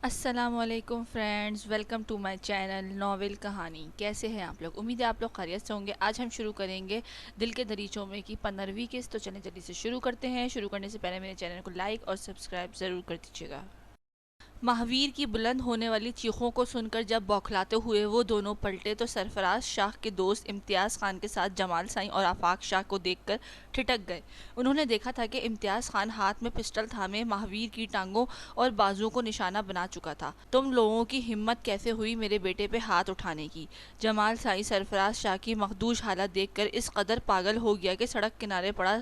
السلام علیکم friends, welcome to my channel novel کہانی۔ کیسے ہیں آپ لوگ؟ امید ہے آپ لوگ خیریت سے ہوں گے۔ آج ہم شروع کریں گے دل کے دریچوں میں کی 15ویں قسط، تو چلیں جلدی سے شروع کرتے ہیں۔ شروع کرنے سے پہلے میرے چینل کو لائک اور سبسکرائب ضرور کر دیجیے گا۔ مہاویر کی بلند ہونے والی چیخوں کو سن کر جب بوکھلاتے ہوئے وہ دونوں پلٹے تو سرفراز شاہ کے دوست امتیاز خان کے ساتھ جمال سائیں اور آفاق شاہ کو دیکھ کر ٹھٹک گئے۔ انہوں نے دیکھا تھا کہ امتیاز خان ہاتھ میں پسٹل تھامے مہاویر کی ٹانگوں اور بازوؤں کو نشانہ بنا چکا تھا۔ تم لوگوں کی ہمت کیسے ہوئی میرے بیٹے پہ ہاتھ اٹھانے کی؟ جمال سائیں سرفراز شاہ کی مخدوش حالت دیکھ کر اس قدر پاگل ہو گیا کہ سڑک کنارے پڑا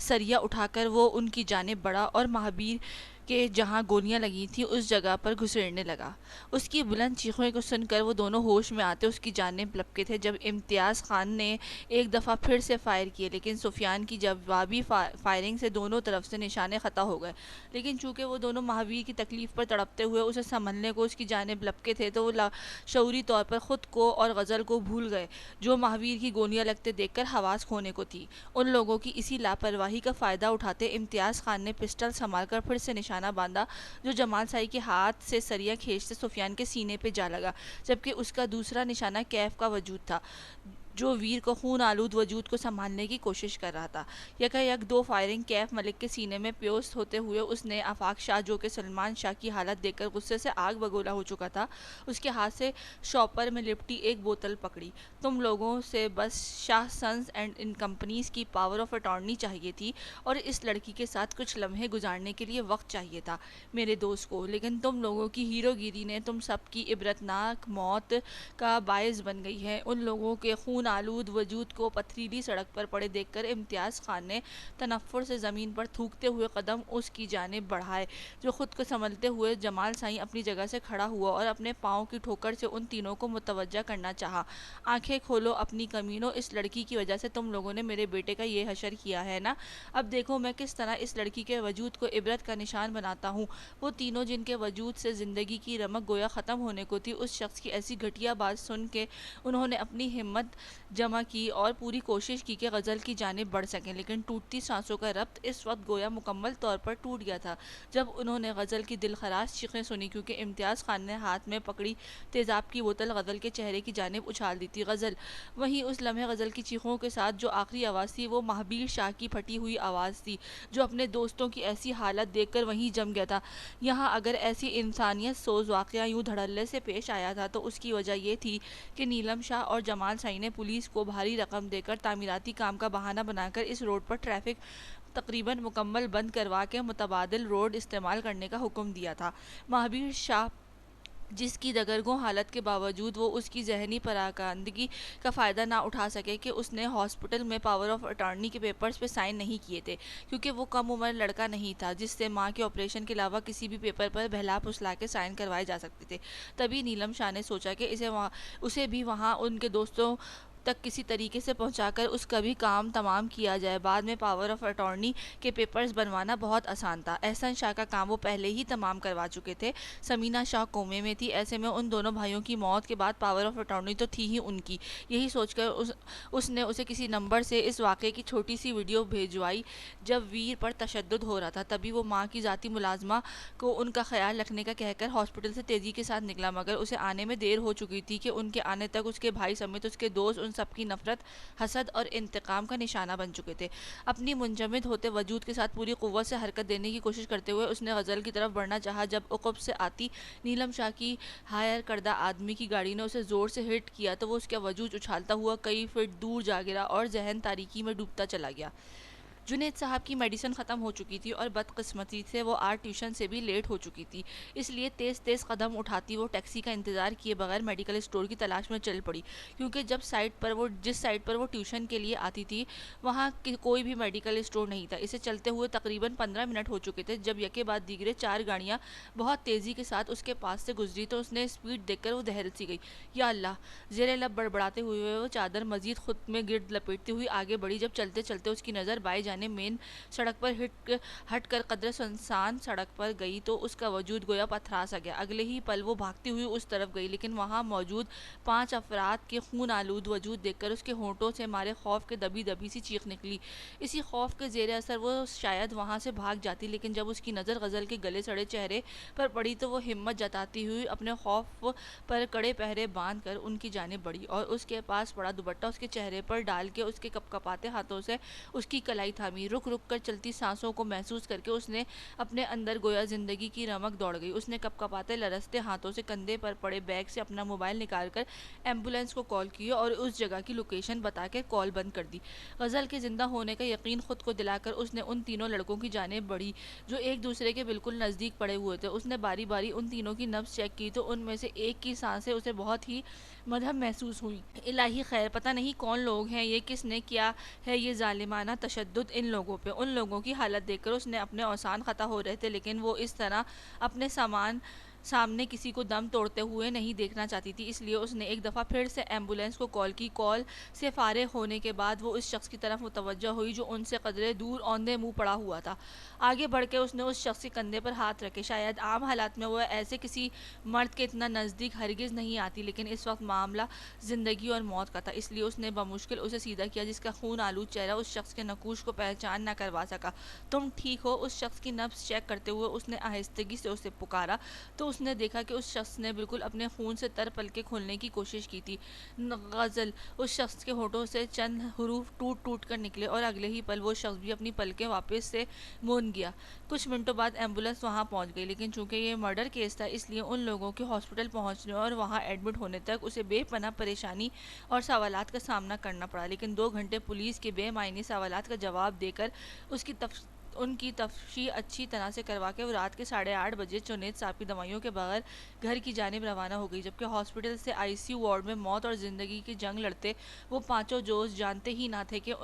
سریا اٹھا کر وہ ان کی جانب بڑھا اور مہاویر کہ جہاں گولیاں لگی تھیں اس جگہ پر گھسیڑنے لگا۔ اس کی بلند چیخوں کو سن کر وہ دونوں ہوش میں آتے اس کی جانب لپکے تھے جب امتیاز خان نے ایک دفعہ پھر سے فائر کیے، لیکن سفیان کی جوابی فائرنگ سے دونوں طرف سے نشانے خطا ہو گئے۔ لیکن چونکہ وہ دونوں مہاویر کی تکلیف پر تڑپتے ہوئے اسے سنبھلنے کو اس کی جانب لپکے تھے تو وہ شعوری طور پر خود کو اور غزل کو بھول گئے جو مہاویر کی گولیاں لگتے دیکھ کر حواس کھونے کو تھی۔ ان لوگوں کی اسی لاپرواہی کا فائدہ اٹھاتے امتیاز خان نے پسٹل سنبھال کر پھر سے نشانہ باندھا جو جمال سائی کے ہاتھ سے سریا کھینچتے سفیان کے سینے پہ جا لگا، جبکہ اس کا دوسرا نشانہ کیف کا وجود تھا جو ویر کو خون آلود وجود کو سنبھالنے کی کوشش کر رہا تھا۔ یکا یک دو فائرنگ کیف ملک کے سینے میں پیوست ہوتے ہوئے اس نے آفاق شاہ جو کہ سلمان شاہ کی حالت دیکھ کر غصے سے آگ بگولا ہو چکا تھا، اس کے ہاتھ سے شاپر میں لپٹی ایک بوتل پکڑی۔ تم لوگوں سے بس شاہ سنز اینڈ ان کمپنیز کی پاور آف اٹارنی چاہیے تھی اور اس لڑکی کے ساتھ کچھ لمحے گزارنے کے لیے وقت چاہیے تھا میرے دوست کو، لیکن تم لوگوں کی ہیرو گیری نے تم سب کی عبرتناک موت کا باعث بن گئی ہے۔ ان لوگوں کے خون آلود وجود کو پتھریلی سڑک پر پڑے دیکھ کر امتیاز خان نے تنفر سے زمین پر تھوکتے ہوئے قدم اس کی جانب بڑھائے جو خود کو سنبھلتے ہوئے جمال سائیں اپنی جگہ سے کھڑا ہوا اور اپنے پاؤں کی ٹھوکر سے ان تینوں کو متوجہ کرنا چاہا۔ آنکھیں کھولو اپنی کمینوں، اس لڑکی کی وجہ سے تم لوگوں نے میرے بیٹے کا یہ حشر کیا ہے نا؟ اب دیکھو میں کس طرح اس لڑکی کے وجود کو عبرت کا نشان بناتا ہوں۔ وہ تینوں جن کے وجود سے زندگی کی رمق گویا ختم ہونے کو تھی، اس شخص کی ایسی گھٹیا بات سن کے انہوں نے اپنی ہمت جمع کی اور پوری کوشش کی کہ غزل کی جانب بڑھ سکیں، لیکن ٹوٹتی سانسوں کا ربط اس وقت گویا مکمل طور پر ٹوٹ گیا تھا جب انہوں نے غزل کی دل خراش چیخیں سنی، کیونکہ امتیاز خان نے ہاتھ میں پکڑی تیزاب کی بوتل غزل کے چہرے کی جانب اچھال دی تھی۔ غزل! وہیں اس لمحے غزل کی چیخوں کے ساتھ جو آخری آواز تھی وہ مہابیر شاہ کی پھٹی ہوئی آواز تھی جو اپنے دوستوں کی ایسی حالت دیکھ کر وہیں جم گیا تھا۔ یہاں اگر ایسی انسانیت سوز واقعہ یوں دھڑلے سے پیش آیا تھا تو اس کی وجہ یہ تھی کہ نیلم شاہ اور جمال سائی نے پولیس کو بھاری رقم دے کر تعمیراتی کام کا بہانہ بنا کر اس روڈ پر ٹریفک تقریباً مکمل بند کروا کے متبادل روڈ استعمال کرنے کا حکم دیا تھا۔ مہابیر شاہ جس کی دگرگوں حالت کے باوجود وہ اس کی ذہنی پراکندگی کا فائدہ نہ اٹھا سکے کہ اس نے ہاسپٹل میں پاور آف اٹارنی کے پیپرز پہ سائن نہیں کیے تھے، کیونکہ وہ کم عمر لڑکا نہیں تھا جس سے ماں کے آپریشن کے علاوہ کسی بھی پیپر پر بہلا پھسلا کے سائن کروائے جا سکتے تھے۔ تبھی نیلم شاہ نے سوچا کہ اسے بھی وہاں ان کے دوستوں تک کسی طریقے سے پہنچا کر اس کا بھی کام تمام کیا جائے۔ بعد میں پاور آف اٹارنی کے پیپرز بنوانا بہت آسان تھا، احسن شاہ کا کام وہ پہلے ہی تمام کروا چکے تھے۔ سمینا شاہ کومے میں تھی، ایسے میں ان دونوں بھائیوں کی موت کے بعد پاور آف اٹارنی تو تھی ہی ان کی۔ یہی سوچ کر اس نے اسے کسی نمبر سے اس واقعے کی چھوٹی سی ویڈیو بھیجوائی جب ویر پر تشدد ہو رہا تھا۔ تبھی وہ ماں کی ذاتی ملازمہ کو ان کا خیال رکھنے کا کہہ کر ہاسپٹل سے تیزی کے ساتھ نکلا، مگر اسے آنے میں دیر ہو چکی تھی کہ ان کے آنے تک اس کے بھائی سمیت اس کے دوست ان سب کی نفرت، حسد اور انتقام کا نشانہ بن چکے تھے۔ اپنی منجمد ہوتے وجود کے ساتھ پوری قوت سے حرکت دینے کی کوشش کرتے ہوئے اس نے غزل کی طرف بڑھنا چاہا جب عقب سے آتی نیلم شاہ کی ہائر کردہ آدمی کی گاڑی نے اسے زور سے ہٹ کیا تو وہ اس کا وجود اچھالتا ہوا کئی فٹ دور جا گرا اور ذہن تاریکی میں ڈوبتا چلا گیا۔ جنید صاحب کی میڈیسن ختم ہو چکی تھی اور بدقسمتی سے وہ آرٹ ٹیوشن سے بھی لیٹ ہو چکی تھی، اس لیے تیز تیز قدم اٹھاتی وہ ٹیکسی کا انتظار کیے بغیر میڈیکل اسٹور کی تلاش میں چل پڑی، کیونکہ جس سائٹ پر وہ ٹیوشن کے لیے آتی تھی وہاں کوئی بھی میڈیکل اسٹور نہیں تھا۔ اسے چلتے ہوئے تقریباً 15 منٹ ہو چکے تھے جب یکے بعد دیگرے 4 گاڑیاں بہت تیزی کے ساتھ اس کے پاس سے گزری تو اس نے اسپیڈ دیکھ کر وہ دہل سی گئی۔ یا اللہ! زیر لب بڑبڑاتے ہوئے وہ چادر مزید خود میں گرد لپیٹتی ہوئی آگے بڑھی جب چلتے چلتے اس کی نظر بائیں جانب جانب مین سڑک پر ہٹ کر قدر سنسان سڑک پر گئی تو اس کا وجود گویا پتھرا سا گیا۔ اگلے ہی پل وہ بھاگتی ہوئی اس طرف گئی، لیکن وہاں موجود 5 افراد کے خون آلود وجود دیکھ کر اس کے ہونٹوں سے مارے خوف کے دبی دبی سی چیخ نکلی۔ اسی خوف کے زیر اثر وہ شاید وہاں سے بھاگ جاتی، لیکن جب اس کی نظر غزل کے گلے سڑے چہرے پر پڑی تو وہ ہمت جتاتی ہوئی اپنے خوف پر کڑے پہرے باندھ کر ان کی جانب بڑھی اور اس کے پاس پڑا دوپٹہ اس کے چہرے پر ڈال کے اس کے کپکپاتے ہاتھوں سے اس کی کلائی تھامی۔ رک رک کر چلتی سانسوں کو محسوس کر کے اس نے اپنے اندر گویا زندگی کی رمق دوڑ گئی۔ اس نے کپکپاتے لرزتے ہاتھوں سے کندھے پر پڑے بیگ سے اپنا موبائل نکال کر ایمبولینس کو کال کی اور اس جگہ کی لوکیشن بتا کے کال بند کر دی۔ غزل کے زندہ ہونے کا یقین خود کو دلا کر اس نے ان تینوں لڑکوں کی جانب بڑھی جو ایک دوسرے کے بالکل نزدیک پڑے ہوئے تھے۔ اس نے باری باری ان تینوں کی نبض چیک کی تو ان میں سے ایک کی سانسیں اسے بہت ہی مدھم محسوس ہوئی۔ الہی خیر، پتہ نہیں کون لوگ ہیں یہ، کس نے کیا ہے یہ ظالمانہ تشدد ان لوگوں پہ۔ ان لوگوں کی حالت دیکھ کر اس نے اپنے اوزان خطا ہو رہے تھے، لیکن وہ اس طرح اپنے سامنے کسی کو دم توڑتے ہوئے نہیں دیکھنا چاہتی تھی، اس لیے اس نے ایک دفعہ پھر سے ایمبولینس کو کال کی۔ کال سے فارغ ہونے کے بعد وہ اس شخص کی طرف متوجہ ہوئی جو ان سے قدرے دور اوندے منہ پڑا ہوا تھا۔ آگے بڑھ کے اس نے اس شخص کے کندھے پر ہاتھ رکھے۔ شاید عام حالات میں وہ ایسے کسی مرد کے اتنا نزدیک ہرگز نہیں آتی، لیکن اس وقت معاملہ زندگی اور موت کا تھا، اس لیے اس نے بمشکل اسے سیدھا کیا، جس کا خون آلود چہرہ اس شخص کے نقوش کو پہچان نہ کروا سکا۔ تم ٹھیک ہو؟ اس شخص کی نبض چیک کرتے ہوئے اس نے آہستگی سے اسے پکارا تو اس نے دیکھا کہ اس شخص نے بالکل اپنے خون سے تر پلکیں کھولنے کی کوشش کی تھی۔ غزل، اس شخص کے ہونٹوں سے چند حروف ٹوٹ ٹوٹ کر نکلے اور اگلے ہی پل وہ شخص بھی اپنی پلکیں واپس سے مون گیا۔ کچھ منٹوں بعد ایمبولینس وہاں پہنچ گئی، لیکن چونکہ یہ مرڈر کیس تھا اس لیے ان لوگوں کے ہاسپٹل پہنچنے اور وہاں ایڈمٹ ہونے تک اسے بے پناہ پریشانی اور سوالات کا سامنا کرنا پڑا، لیکن 2 گھنٹے پولیس کے بے معنی سوالات کا جواب دے کر ان کی تفتیش اچھی طرح سے کروا کے وہ رات کے 8:30 بجے جنید صاحب کی دوائیوں کے بغیر گھر کی جانب روانہ ہو گئی، جبکہ ہاسپٹل سے ICU وارڈ میں موت اور زندگی کی جنگ لڑتے وہ پانچوں جوز جانتے ہی نہ تھے کہ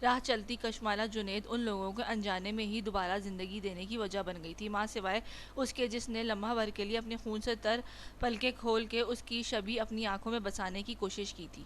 راہ چلتی کشمالہ جنید ان لوگوں کے انجانے میں ہی دوبارہ زندگی دینے کی وجہ بن گئی تھی، ماں سوائے اس کے جس نے لمحہ بھر کے لیے اپنے خون سے تر پلکیں کھول کے اس کی شبیہ اپنی آنکھوں میں بسانے کی کوشش کی تھی۔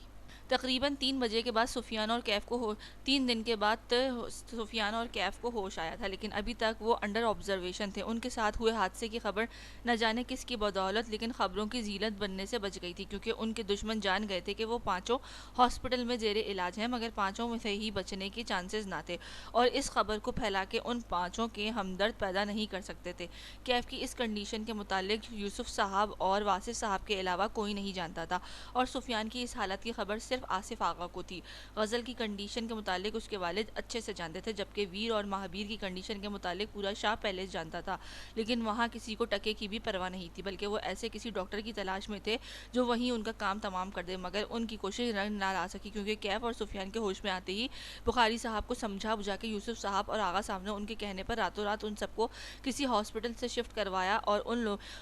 تقریباً 3 بجے کے بعد سفیان اور کیف کو 3 دن کے بعد سفیان اور کیف کو ہوش آیا تھا، لیکن ابھی تک وہ انڈر آبزرویشن تھے۔ ان کے ساتھ ہوئے حادثے کی خبر نہ جانے کس کی بدولت لیکن خبروں کی ذیلت بننے سے بچ گئی تھی، کیونکہ ان کے دشمن جان گئے تھے کہ وہ پانچوں ہاسپٹل میں زیر علاج ہیں، مگر پانچوں میں سے ہی بچنے کے چانسز نہ تھے اور اس خبر کو پھیلا کے ان پانچوں کے ہمدرد پیدا نہیں کر سکتے تھے۔ کیف کی اس کنڈیشن کے متعلق یوسف صاحب اور واسف صاحب کے علاوہ کوئی نہیں جانتا تھا اور سفیان کی اس حالت کی خبر صرف آصف آغا کو تھی۔ غزل کی کنڈیشن کے متعلق اس کے والد اچھے سے جانتے تھے، جبکہ ویر اور مہابیر کی کنڈیشن کے متعلق پورا شاہ پیلیس جانتا تھا، لیکن وہاں کسی کو ٹکے کی بھی پرواہ نہیں تھی، بلکہ وہ ایسے کسی ڈاکٹر کی تلاش میں تھے جو وہیں ان کا کام تمام کر دے، مگر ان کی کوشش رنگ نہ لا سکی، کیونکہ کیف اور سفیان کے ہوش میں آتے ہی بخاری صاحب کو سمجھا بجھا کے یوسف صاحب اور آغا صاحب نے ان کے کہنے پر راتوں رات ان سب کو کسی ہاسپٹل سے شفٹ کروایا اور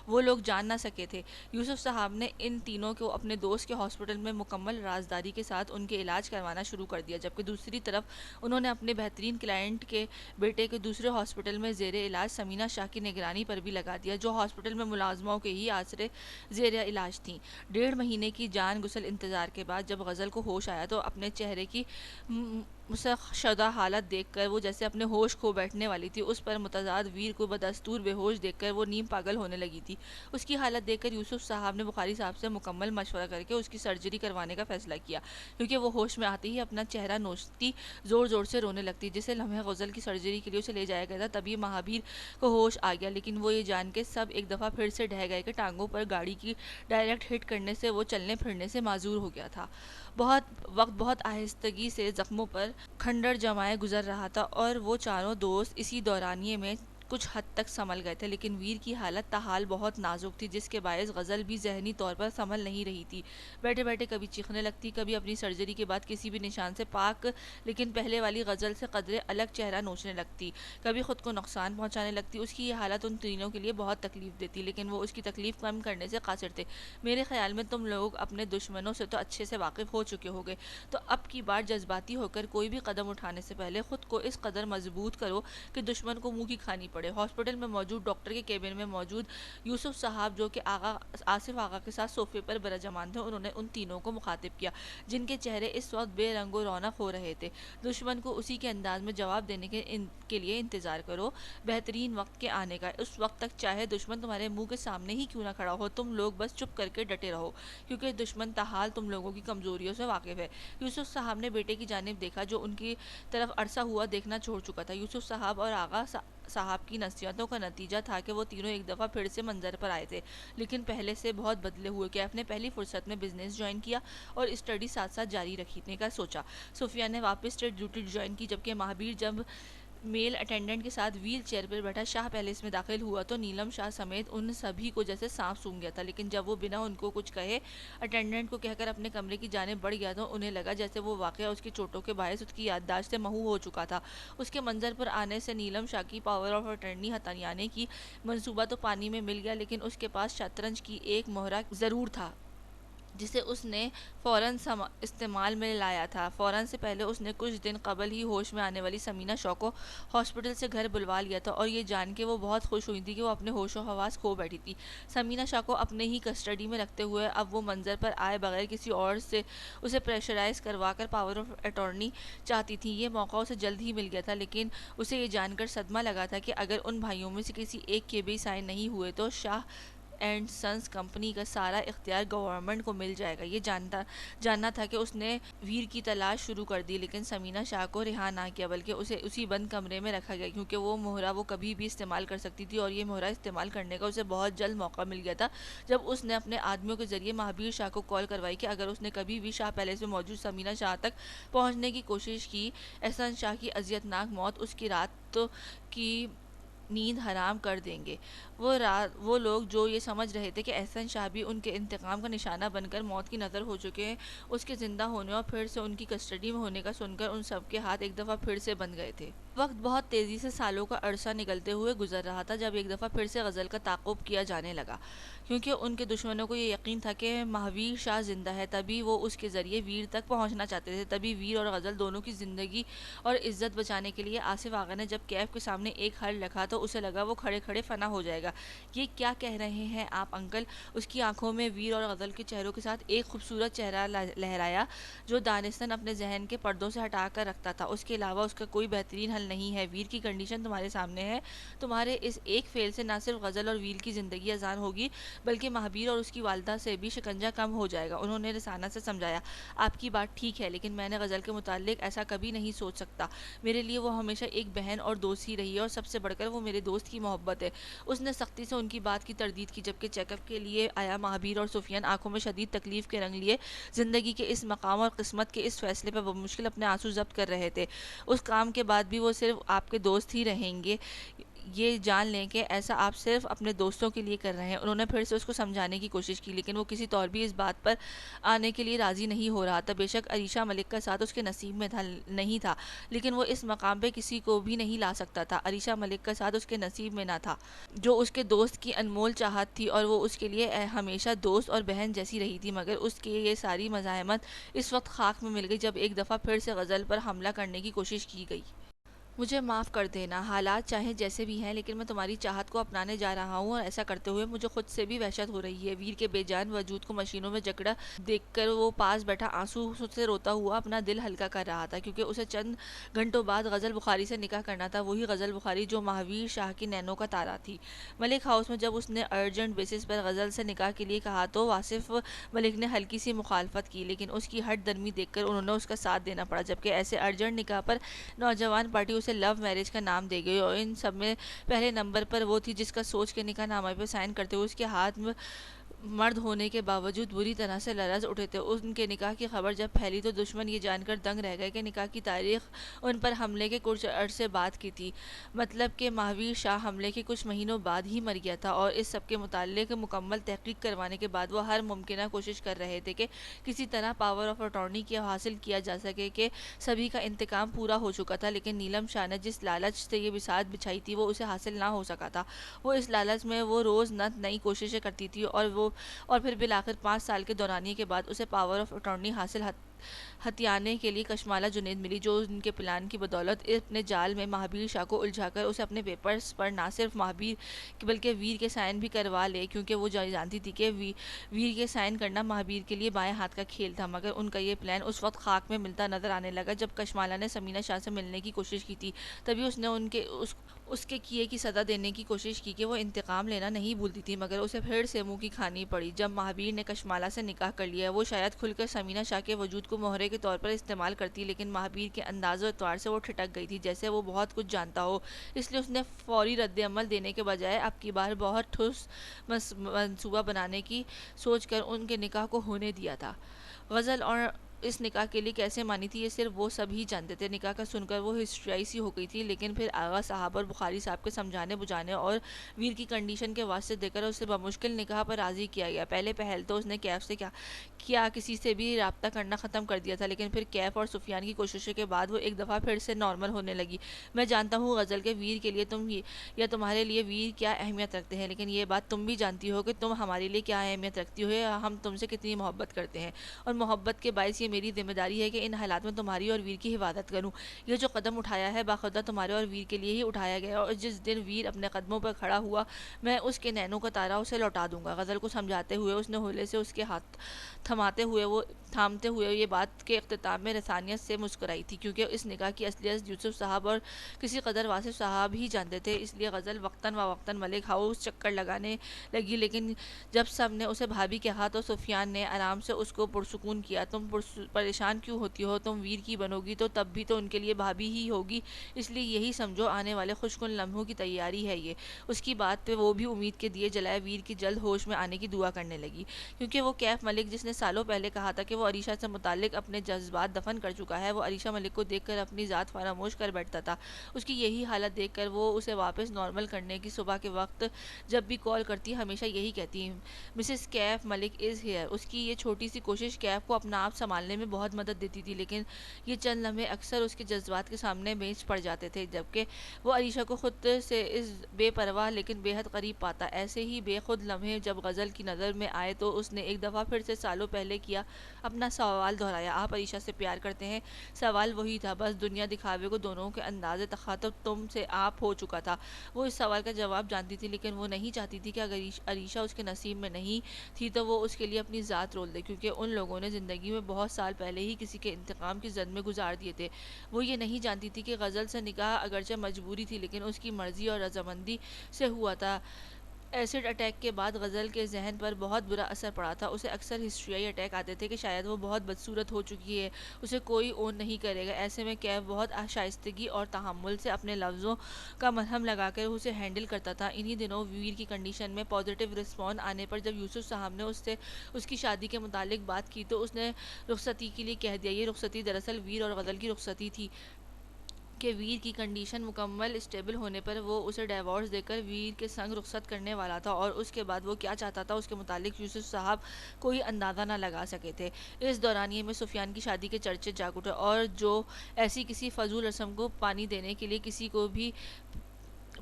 وہ لوگ جان نہ سکے تھے۔ یوسف صاحب نے ان تینوں کو اپنے دوست کے ہاسپٹل میں مکمل رازداری کے ساتھ ان کے علاج کروانا شروع کر دیا، جبکہ دوسری طرف انہوں نے اپنے بہترین کلائنٹ کے بیٹے کے دوسرے ہاسپٹل میں زیر علاج سمینہ شاہ کی نگرانی پر بھی لگا دیا، جو ہاسپٹل میں ملازموں کے ہی آسرے زیر علاج تھیں۔ 1.5 مہینے کی جان گسل انتظار کے بعد جب غزل کو ہوش آیا تو اپنے چہرے کی مسخ شدہ حالت دیکھ کر وہ جیسے اپنے ہوش کھو بیٹھنے والی تھی، اس پر متضاد ویر کو بدستور بے ہوش دیکھ کر وہ نیم پاگل ہونے لگی تھی۔ اس کی حالت دیکھ کر یوسف صاحب نے بخاری صاحب سے مکمل مشورہ کر کے اس کی سرجری کروانے کا فیصلہ کیا، کیونکہ وہ ہوش میں آتے ہی اپنا چہرہ نوچتی زور زور سے رونے لگتی۔ جسے لمحے غزل کی سرجری کے لیے اسے لے جایا گیا تھا تبھی مہابیر کو ہوش آ گیا، لیکن وہ یہ جان کے سب ایک دفعہ پھر سے ڈھہ گئے کہ ٹانگوں پر گاڑی کی ڈائریکٹ ہٹ کرنے سے وہ چلنے پھرنے سے معذور ہو گیا تھا۔ بہت آہستگی سے زخموں پر کھنڈر جمائے گزر رہا تھا اور وہ چاروں دوست اسی دورانیے میں کچھ حد تک سنبھل گئے تھے، لیکن ویر کی حالت تاحال بہت نازک تھی، جس کے باعث غزل بھی ذہنی طور پر سنبھل نہیں رہی تھی۔ بیٹھے بیٹھے کبھی چیخنے لگتی، کبھی اپنی سرجری کے بعد کسی بھی نشان سے پاک لیکن پہلے والی غزل سے قدرے الگ چہرہ نوچنے لگتی، کبھی خود کو نقصان پہنچانے لگتی۔ اس کی یہ حالت ان تینوں کے لیے بہت تکلیف دیتی، لیکن وہ اس کی تکلیف کم کرنے سے قاصر تھے۔ میرے خیال میں تم لوگ اپنے دشمنوں سے تو اچھے سے واقف ہو چکے ہوگے، تو اب کی بار جذباتی ہو کر کوئی بھی قدم اٹھانے سے پہلے خود کو اس قدر مضبوط کرو کہ دشمن کو منہ کی کھانی پڑ پڑے۔ ہاسپٹل میں موجود ڈاکٹر کے کیبن میں موجود یوسف صاحب جو کہ آصف آغا کے ساتھ صوفے پر برجمان تھے، انہوں نے ان تینوں کو مخاطب کیا جن کے چہرے اس وقت بے رنگ و رونق ہو رہے تھے۔ دشمن کو اسی کے انداز میں جواب دینے کے لیے انتظار کرو، بہترین وقت کے آنے کا۔ اس وقت تک چاہے دشمن تمہارے منہ کے سامنے ہی کیوں نہ کھڑا ہو، تم لوگ بس چپ کر کے ڈٹے رہو، کیونکہ دشمن تاحال تم لوگوں کی کمزوریوں سے واقف ہے۔ یوسف صاحب نے بیٹے کی جانب دیکھا جو ان کی طرف عرصہ ہوا دیکھنا چھوڑ چکا تھا۔ یوسف صاحب اور آغا صاحب کی نصیحتوں کا نتیجہ تھا کہ وہ تینوں ایک دفعہ پھر سے منظر پر آئے تھے، لیکن پہلے سے بہت بدلے ہوئے۔ کیف نے پہلی فرصت میں بزنس جوائن کیا اور اسٹڈی ساتھ ساتھ جاری رکھنے کا سوچا۔ سفیان نے واپس اسٹیٹ ڈیوٹی جوائن کی، جبکہ مہابیر جب میل اٹینڈنٹ کے ساتھ ویل چیئر پر بیٹھا شاہ پیلیس میں داخل ہوا تو نیلم شاہ سمیت ان سبھی کو جیسے سانپ سونگھ گیا تھا، لیکن جب وہ بنا ان کو کچھ کہے اٹینڈنٹ کو کہہ کر اپنے کمرے کی جانب بڑھ گیا تو انہیں لگا جیسے وہ واقعہ اس کی چوٹوں کے باعث اس کی یادداشت سے محو ہو چکا تھا۔ اس کے منظر پر آنے سے نیلم شاہ کی پاور آف اٹرنی ہتھیانے کی منصوبہ تو پانی میں مل گیا، لیکن اس کے پاس شطرنج کی ایک مہرہ ضرور تھا جسے اس نے فوراً استعمال میں لایا تھا۔ فوراً سے پہلے اس نے کچھ دن قبل ہی ہوش میں آنے والی سمینہ شاہ کو ہاسپٹل سے گھر بلوا لیا تھا، اور یہ جان کے وہ بہت خوش ہوئی تھی کہ وہ اپنے ہوش و حواس کھو بیٹھی تھی۔ سمینہ شاہ کو اپنے ہی کسٹڈی میں رکھتے ہوئے اب وہ منظر پر آئے بغیر کسی اور سے اسے پریشرائز کروا کر پاور آف اٹارنی چاہتی تھی۔ یہ موقع اسے جلد ہی مل گیا تھا، لیکن اسے یہ جان کر صدمہ لگا تھا کہ اگر ان بھائیوں میں سے کسی ایک کے بھی سائن نہیں ہوئے تو شاہ اینڈ سنس کمپنی کا سارا اختیار گورنمنٹ کو مل جائے گا۔ یہ جاننا تھا کہ اس نے ویر کی تلاش شروع کر دی، لیکن سمینہ شاہ کو رہا نہ کیا بلکہ اسے اسی بند کمرے میں رکھا گیا، کیونکہ وہ مہرہ وہ کبھی بھی استعمال کر سکتی تھی، اور یہ مہرہ استعمال کرنے کا اسے بہت جلد موقع مل گیا تھا جب اس نے اپنے آدمیوں کے ذریعے مہابیر شاہ کو کال کروائی کہ اگر اس نے کبھی بھی شاہ پیلیس میں موجود سمینہ شاہ تک پہنچنے کی کوشش کی، احسان شاہ کی اذیت ناک موت اس کی رات کی نیند حرام کر دیں گے۔ وہ لوگ جو یہ سمجھ رہے تھے کہ احسان شاہ بھی ان کے انتقام کا نشانہ بن کر موت کی نظر ہو چکے ہیں، اس کے زندہ ہونے اور پھر سے ان کی کسٹڈی میں ہونے کا سن کر ان سب کے ہاتھ ایک دفعہ پھر سے بندھ گئے تھے۔ وقت بہت تیزی سے سالوں کا عرصہ نکلتے ہوئے گزر رہا تھا جب ایک دفعہ پھر سے غزل کا تعاقب کیا جانے لگا، کیونکہ ان کے دشمنوں کو یہ یقین تھا کہ مہابیر شاہ زندہ ہے، تبھی وہ اس کے ذریعے ویر تک پہنچنا چاہتے تھے۔ تبھی ویر اور غزل دونوں کی زندگی اور عزت بچانے کے لیے آصف آغا نے جب کیف کے سامنے ایک حل رکھا تو اسے لگا وہ کھڑے کھڑے فنا ہو جائے گا۔ یہ کیا کہہ رہے ہیں آپ انکل؟ اس کی آنکھوں میں ویر اور غزل کے چہروں کے ساتھ ایک خوبصورت چہرہ لہرایا جو دانستان اپنے ذہن کے پردوں سے ہٹا کر رکھتا تھا۔ اس کے علاوہ اس کا کوئی بہترین حل نہیں ہے۔ ویر کی کنڈیشن تمہارے سامنے ہے، تمہارے اس ایک فعل سے نہ صرف غزل اور ویر کی زندگی آسان ہوگی بلکہ مہابیر اور اس کی والدہ سے بھی شکنجہ کم ہو جائے گا۔ انہوں نے رسانہ سے سمجھایا، آپ کی بات ٹھیک ہے، لیکن میں نے غزل کے متعلق ایسا کبھی نہیں سوچ سکتا۔ میرے لیے وہ ہمیشہ ایک بہن اور دوست ہی رہی ہے، اور سب سے بڑھ کر وہ میرے دوست کی محبت ہے۔ اس نے سختی سے ان کی بات کی تردید کی، جبکہ چیک اپ کے لیے آیا مہابیر اور سفیان آنکھوں میں شدید تکلیف کے رنگ لیے زندگی کے اس مقام اور قسمت کے اس فیصلے پر بمشکل اپنے آنسو ضبط کر رہے تھے۔ اس کام کے بعد بھی وہ صرف آپ کے دوست ہی رہیں گے، یہ جان لیں کہ ایسا آپ صرف اپنے دوستوں کے لیے کر رہے ہیں۔ انہوں نے پھر سے اس کو سمجھانے کی کوشش کی، لیکن وہ کسی طور بھی اس بات پر آنے کے لیے راضی نہیں ہو رہا تھا۔ بے شک عریشہ ملک کا ساتھ اس کے نصیب میں نہیں تھا، لیکن وہ اس مقام پہ کسی کو بھی نہیں لا سکتا تھا۔ عریشہ ملک کا ساتھ اس کے نصیب میں نہ تھا جو اس کے دوست کی انمول چاہت تھی، اور وہ اس کے لیے ہمیشہ دوست اور بہن جیسی رہی تھی، مگر اس کی یہ ساری مزاحمت اس وقت خاک میں مل گئی جب ایک دفعہ پھر سے غزل پر حملہ کرنے کی کوشش کی گئی۔ مجھے معاف کر دینا، حالات چاہے جیسے بھی ہیں، لیکن میں تمہاری چاہت کو اپنانے جا رہا ہوں، اور ایسا کرتے ہوئے مجھے خود سے بھی وحشت ہو رہی ہے۔ ویر کے بے جان وجود کو مشینوں میں جکڑا دیکھ کر وہ پاس بیٹھا آنسو سے روتا ہوا اپنا دل ہلکا کر رہا تھا، کیونکہ اسے چند گھنٹوں بعد غزل بخاری سے نکاح کرنا تھا، وہی غزل بخاری جو مہابیر شاہ کی نینوں کا تارا تھی۔ ملک ہاؤس میں جب اس نے ارجنٹ بیسس پر غزل سے نکاح کے لیے کہا تو آصف ملک نے ہلکی سی مخالفت کی، لیکن اس کی ہٹ درمی دیکھ کر انہوں نے اس کا ساتھ دینا پڑا، جبکہ ایسے ارجنٹ نکاح پر نوجوان پارٹی اسے لو میرج کا نام دے گئی، اور ان سب میں پہلے نمبر پر وہ تھی جس کا سوچ کے نکاح نامہ پہ سائن کرتے ہوئے اس کے ہاتھ میں مرد ہونے کے باوجود بری طرح سے لرز اٹھے تھے۔ ان کے نکاح کی خبر جب پھیلی تو دشمن یہ جان کر دنگ رہ گئے کہ نکاح کی تاریخ ان پر حملے کے کچھ عرصے بعد کی تھی، مطلب کہ مہابیر شاہ حملے کے کچھ مہینوں بعد ہی مر گیا تھا، اور اس سب کے متعلق مکمل تحقیق کروانے کے بعد وہ ہر ممکنہ کوشش کر رہے تھے کہ کسی طرح پاور آف اٹارنی کی حاصل کیا جا سکے کہ سبھی کا انتقام پورا ہو چکا تھا، لیکن نیلم شاہ نے جس لالچ سے یہ بساط بچھائی تھی وہ اسے حاصل نہ ہو سکا تھا۔ وہ اس لالچ میں وہ روز نئی کوششیں کرتی تھی، اور پھر بالآخر 5 سال کے دورانیے کے بعد اسے پاور آف اٹارنی حاصل ہتھیانے کے لیے کشمالہ جنید ملی، جو ان کے پلان کی بدولت اپنے جال میں مہابیر شاہ کو الجھا کر اسے اپنے پیپرز پر نہ صرف مہابیر بلکہ ویر کے سائن بھی کروا لے، کیونکہ وہ جانتی تھی کہ ویر کے سائن کرنا مہابیر کے لیے بائیں ہاتھ کا کھیل تھا۔ مگر ان کا یہ پلان اس وقت خاک میں ملتا نظر آنے لگا جب کشمالہ نے سمینا شاہ سے ملنے کی کوشش کی تھی۔ تبھی اس نے اس کے کیے کی سزا دینے کی کوشش کی کہ وہ انتقام لینا نہیں بھولتی تھی، مگر اسے پھر سے منہ کی کھانی پڑی جب مہابیر نے کشمالہ سے نکاح کر لیا۔ وہ شاید کھل کر سمینا شاہ کے وجود کو مہرے کے طور پر استعمال کرتی، لیکن مہابیر کے انداز و اطوار سے وہ ٹھٹک گئی تھی جیسے وہ بہت کچھ جانتا ہو۔ اس لیے اس نے فوری رد عمل دینے کے بجائے اب کی بار بہت ٹھوس منصوبہ بنانے کی سوچ کر ان کے نکاح کو ہونے دیا تھا۔ غزل اور اس نکاح کے لیے کیسے مانی تھی یہ صرف وہ سب ہی جانتے تھے۔ نکاح کا سن کر وہ ہسٹریائی سی ہو گئی تھی، لیکن پھر آغا صاحب اور بخاری صاحب کے سمجھانے بجھانے اور ویر کی کنڈیشن کے واسطے دے کر اسے بمشکل نکاح پر راضی کیا گیا۔ پہلے پہل تو اس نے کیف سے کیا کسی سے بھی رابطہ کرنا ختم کر دیا تھا، لیکن پھر کیف اور سفیان کی کوششوں کے بعد وہ ایک دفعہ پھر سے نارمل ہونے لگی۔ میں جانتا ہوں غزل کے ویر کے لیے تم یا تمہارے لیے ویر کیا اہمیت رکھتے ہیں، لیکن یہ بات تم بھی جانتی ہو کہ تم ہمارے لیے کیا اہمیت رکھتی ہو یا ہم تم سے کتنی محبت کرتے ہیں، اور محبت کے باعث یہ میری ذمہ داری ہے کہ ان حالات میں تمہاری اور ویر کی حفاظت کروں۔ یہ جو قدم اٹھایا ہے باخودہ تمہارے اور ویر کے لیے ہی اٹھایا گیا، اور جس دن ویر اپنے قدموں پر کھڑا ہوا میں اس کے نینوں کا تارا اسے لوٹا دوں گا۔ غزل کو سمجھاتے ہوئے اس نے ہولے سے اس کے ہاتھ تھامتے ہوئے یہ بات کے اختتام میں رسانیت سے مسکرائی تھی، کیونکہ اس نکاح کی اصلیت یوسف صاحب اور کسی قدر واصف صاحب ہی جانتے تھے۔ اس لیے غزل وقتاً فوقتاً ملک ہاؤس چکر لگانے لگی، لیکن جب سب نے اسے بھابھی کے ہاتھ اور سفیان نے آرام سے اس کو پرسکون کیا۔ تم پریشان کیوں ہوتی ہو؟ تم ویر کی بنو گی تو تب بھی تو ان کے لیے بھابھی ہی ہوگی، اس لیے یہی سمجھو آنے والے خوشکن لمحوں کی تیاری ہے یہ۔ اس کی بات پہ وہ بھی امید کے دیے جلائے ویر کی جلد ہوش میں آنے کی دعا کرنے لگی، کیونکہ وہ کیف ملک جس نے سالوں پہلے کہا تھا کہ وہ عریشہ سے متعلق اپنے جذبات دفن کر چکا ہے، وہ عریشہ ملک کو دیکھ کر اپنی ذات فراموش کر بیٹھتا تھا۔ اس کی یہی حالت دیکھ کر وہ اسے واپس نارمل کرنے کی صبح کے وقت جب بھی کال کرتی ہمیشہ یہی کہتی، Mrs Kaif Malik is here. اس کی یہ چھوٹی سی کوشش کیف کو اپنا آپ سنبھالنے میں بہت مدد دیتی تھی، لیکن یہ چند لمحے اکثر اس کے جذبات کے سامنے میچ پڑ جاتے تھے، جبکہ وہ عریشہ کو خود سے اس بے پرواہ لیکن بے حد قریب پاتا۔ ایسے ہی بے خود لمحے جب غزل کی نظر میں آئے تو اس نے ایک دفعہ پھر سے سالوں پہلے کیا اپنا سوال دہرایا، آپ عریشہ سے پیار کرتے ہیں؟ سوال وہی تھا، بس دنیا دکھاوے کو دونوں کے انداز تخاطب تم سے آپ ہو چکا تھا۔ وہ اس سوال کا جواب جانتی تھی، لیکن وہ نہیں چاہتی تھی کہ اگر عریشہ اس کے نصیب میں نہیں تھی تو وہ اس کے لیے اپنی ذات رول دے، کیونکہ ان لوگوں نے زندگی میں بہت سال پہلے ہی کسی کے انتقام کی زد میں گزار دیے تھے۔ وہ یہ نہیں جانتی تھی کہ غزل سے نکاح اگرچہ مجبوری تھی لیکن اس کی مرضی اور رضامندی سے ہوا تھا۔ ایسڈ اٹیک کے بعد غزل کے ذہن پر بہت برا اثر پڑا تھا۔ اسے اکثر ہسٹریائی اٹیک آتے تھے کہ شاید وہ بہت بدصورت ہو چکی ہے، اسے کوئی اون نہیں کرے گا۔ ایسے میں کیف بہت شائستگی اور تحمل سے اپنے لفظوں کا مرہم لگا کر اسے ہینڈل کرتا تھا۔ انہی دنوں ویر کی کنڈیشن میں پازیٹیو رسپانس آنے پر جب یوسف صاحب نے اس سے اس کی شادی کے متعلق بات کی تو اس نے رخصتی کے لیے کہہ دیا۔ یہ رخصتی دراصل ویر اور غزل کی رخصتی تھی کہ ویر کی کنڈیشن مکمل اسٹیبل ہونے پر وہ اسے ڈیورس دے کر ویر کے سنگ رخصت کرنے والا تھا، اور اس کے بعد وہ کیا چاہتا تھا اس کے متعلق یوسف صاحب کوئی اندازہ نہ لگا سکے تھے۔ اس دورانیے میں سفیان کی شادی کے چرچے جاگ اٹھے، اور جو ایسی کسی فضول رسم کو پانی دینے کے لیے کسی کو بھی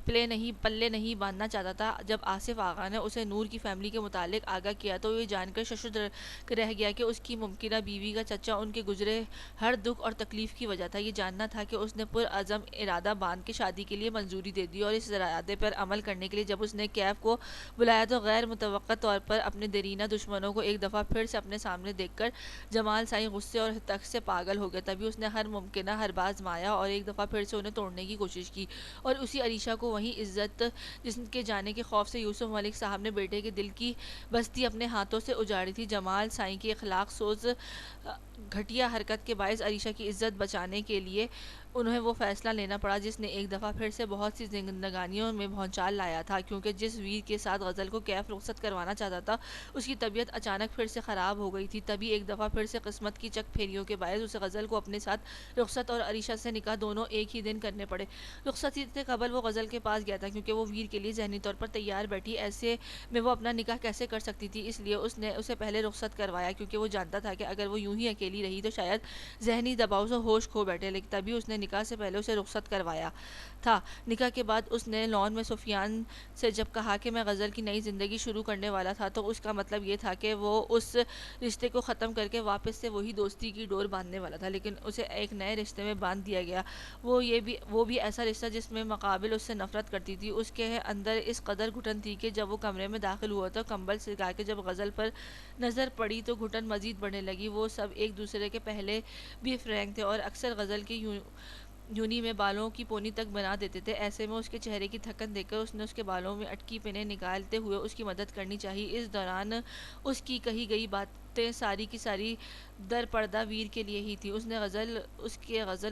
پلے نہیں باندھنا چاہتا تھا، جب آصف آغا نے اسے نور کی فیملی کے متعلق آگاہ کیا تو یہ جان کر ششدر رہ گیا کہ اس کی ممکنہ بیوی کا چچا ان کے گزرے ہر دکھ اور تکلیف کی وجہ تھا۔ یہ جاننا تھا کہ اس نے پرعزم ارادہ باندھ کے شادی کے لیے منظوری دے دی، اور اس ارادے پر عمل کرنے کے لیے جب اس نے کیف کو بلایا تو غیر متوقع طور پر اپنے دیرینہ دشمنوں کو ایک دفعہ پھر سے اپنے سامنے دیکھ کر جمال سائیں غصے اور ہتک سے پاگل ہو گیا۔ تبھی اس نے ہر ممکنہ حربہ آزمایا اور ایک دفعہ پھر سے انہیں توڑنے کی کوشش کی، اور اسی عریشہ کو وہیں عزت جس کے جانے کے خوف سے یوسف ملک صاحب نے بیٹے کے دل کی بستی اپنے ہاتھوں سے اجاڑی تھی۔ جمال سائیں کی اخلاق سوز گھٹیا حرکت کے باعث عریشہ کی عزت بچانے کے لیے انہیں وہ فیصلہ لینا پڑا جس نے ایک دفعہ پھر سے بہت سی زندگانیوں میں بھونچال لایا تھا، کیونکہ جس ویر کے ساتھ غزل کو کیف رخصت کروانا چاہتا تھا اس کی طبیعت اچانک پھر سے خراب ہو گئی تھی۔ تبھی ایک دفعہ پھر سے قسمت کی چک پھیریوں کے باعث اسے غزل کو اپنے ساتھ رخصت اور عریشہ سے نکاح دونوں ایک ہی دن کرنے پڑے۔ رخصتی سے قبل وہ غزل کے پاس گیا تھا کیونکہ وہ ویر کے لیے ذہنی طور پر تیار بیٹھی، ایسے میں وہ اپنا نکاح کیسے کر سکتی تھی، اس لیے اس نے اسے پہلے رخصت کروایا، کیونکہ وہ جانتا تھا کہ اگر وہ یوں ہی اکیلی رہی تو شاید ذہنی دباؤ سے ہوش کھو بیٹھے، لیکن تبھی اس نے نکاح سے پہلے اسے رخصت کروایا تھا۔ نکاح کے بعد اس نے لون میں سفیان سے جب کہا کہ میں غزل کی نئی زندگی شروع کرنے والا تھا تو اس کا مطلب یہ تھا کہ وہ اس رشتے کو ختم کر کے واپس سے وہی دوستی کی ڈور باندھنے والا تھا، لیکن اسے ایک نئے رشتے میں باندھ دیا گیا۔ وہ بھی ایسا رشتہ جس میں مقابل اس سے نفرت کرتی تھی۔ اس کے اندر اس قدر گھٹن تھی کہ جب وہ کمرے میں داخل ہوا تو کمبل سرکا کے جب غزل پر نظر پڑی تو گھٹن مزید بڑھنے لگی۔ وہ سب ایک دوسرے کے پہلے بھی فرینک تھے اور اکثر غزل کی یونی میں بالوں کی پونی تک بنا دیتے تھے۔ ایسے میں اس کے چہرے کی تھکن دیکھ کر اس نے اس کے بالوں میں اٹکی پنیں نکالتے ہوئے اس کی مدد کرنی چاہی۔ اس دوران اس کی کہی گئی باتیں ساری کی ساری در پردہ ویر کے لیے ہی تھی۔ غزل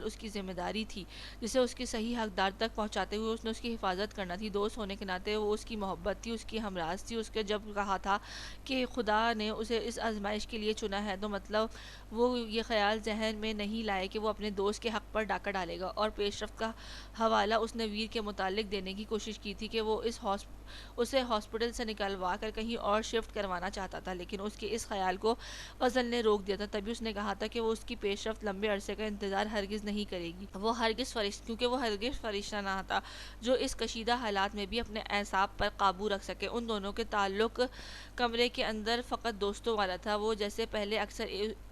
اس کی ذمہ داری تھی جسے اس کے صحیح حقدار تک پہنچاتے ہوئے اس نے اس کی حفاظت کرنا تھی۔ دوست ہونے کے ناطے وہ اس کی محبت تھی، اس کی ہمراز تھی۔ اس کے جب کہا تھا کہ خدا نے اسے اس آزمائش کے لیے چنا ہے تو مطلب وہ یہ خیال ذہن میں نہیں لائے کہ وہ اپنے دوست کے حق پر ڈاکہ ڈالے گا، اور پیش رفت کا حوالہ اس نے ویر کے متعلق دینے کی کوشش کی تھی کہ وہ اسے ہاسپٹل سے نکلوا کر کہیں اور شفٹ کروانا چاہتا تھا، لیکن اس کے اس خیال کو غزل نے روک دیا تھا۔ تبھی اس نے کہا تھا کہ وہ اس کی پیش رفت لمبے عرصے کا انتظار ہرگز نہیں کرے گی، کیونکہ وہ ہرگز فرشتہ نہ تھا جو اس کشیدہ حالات میں بھی اپنے اعصاب پر قابو رکھ سکے۔ ان دونوں کے تعلق کمرے کے اندر فقط دوستوں والا تھا۔ وہ جیسے پہلے اکثر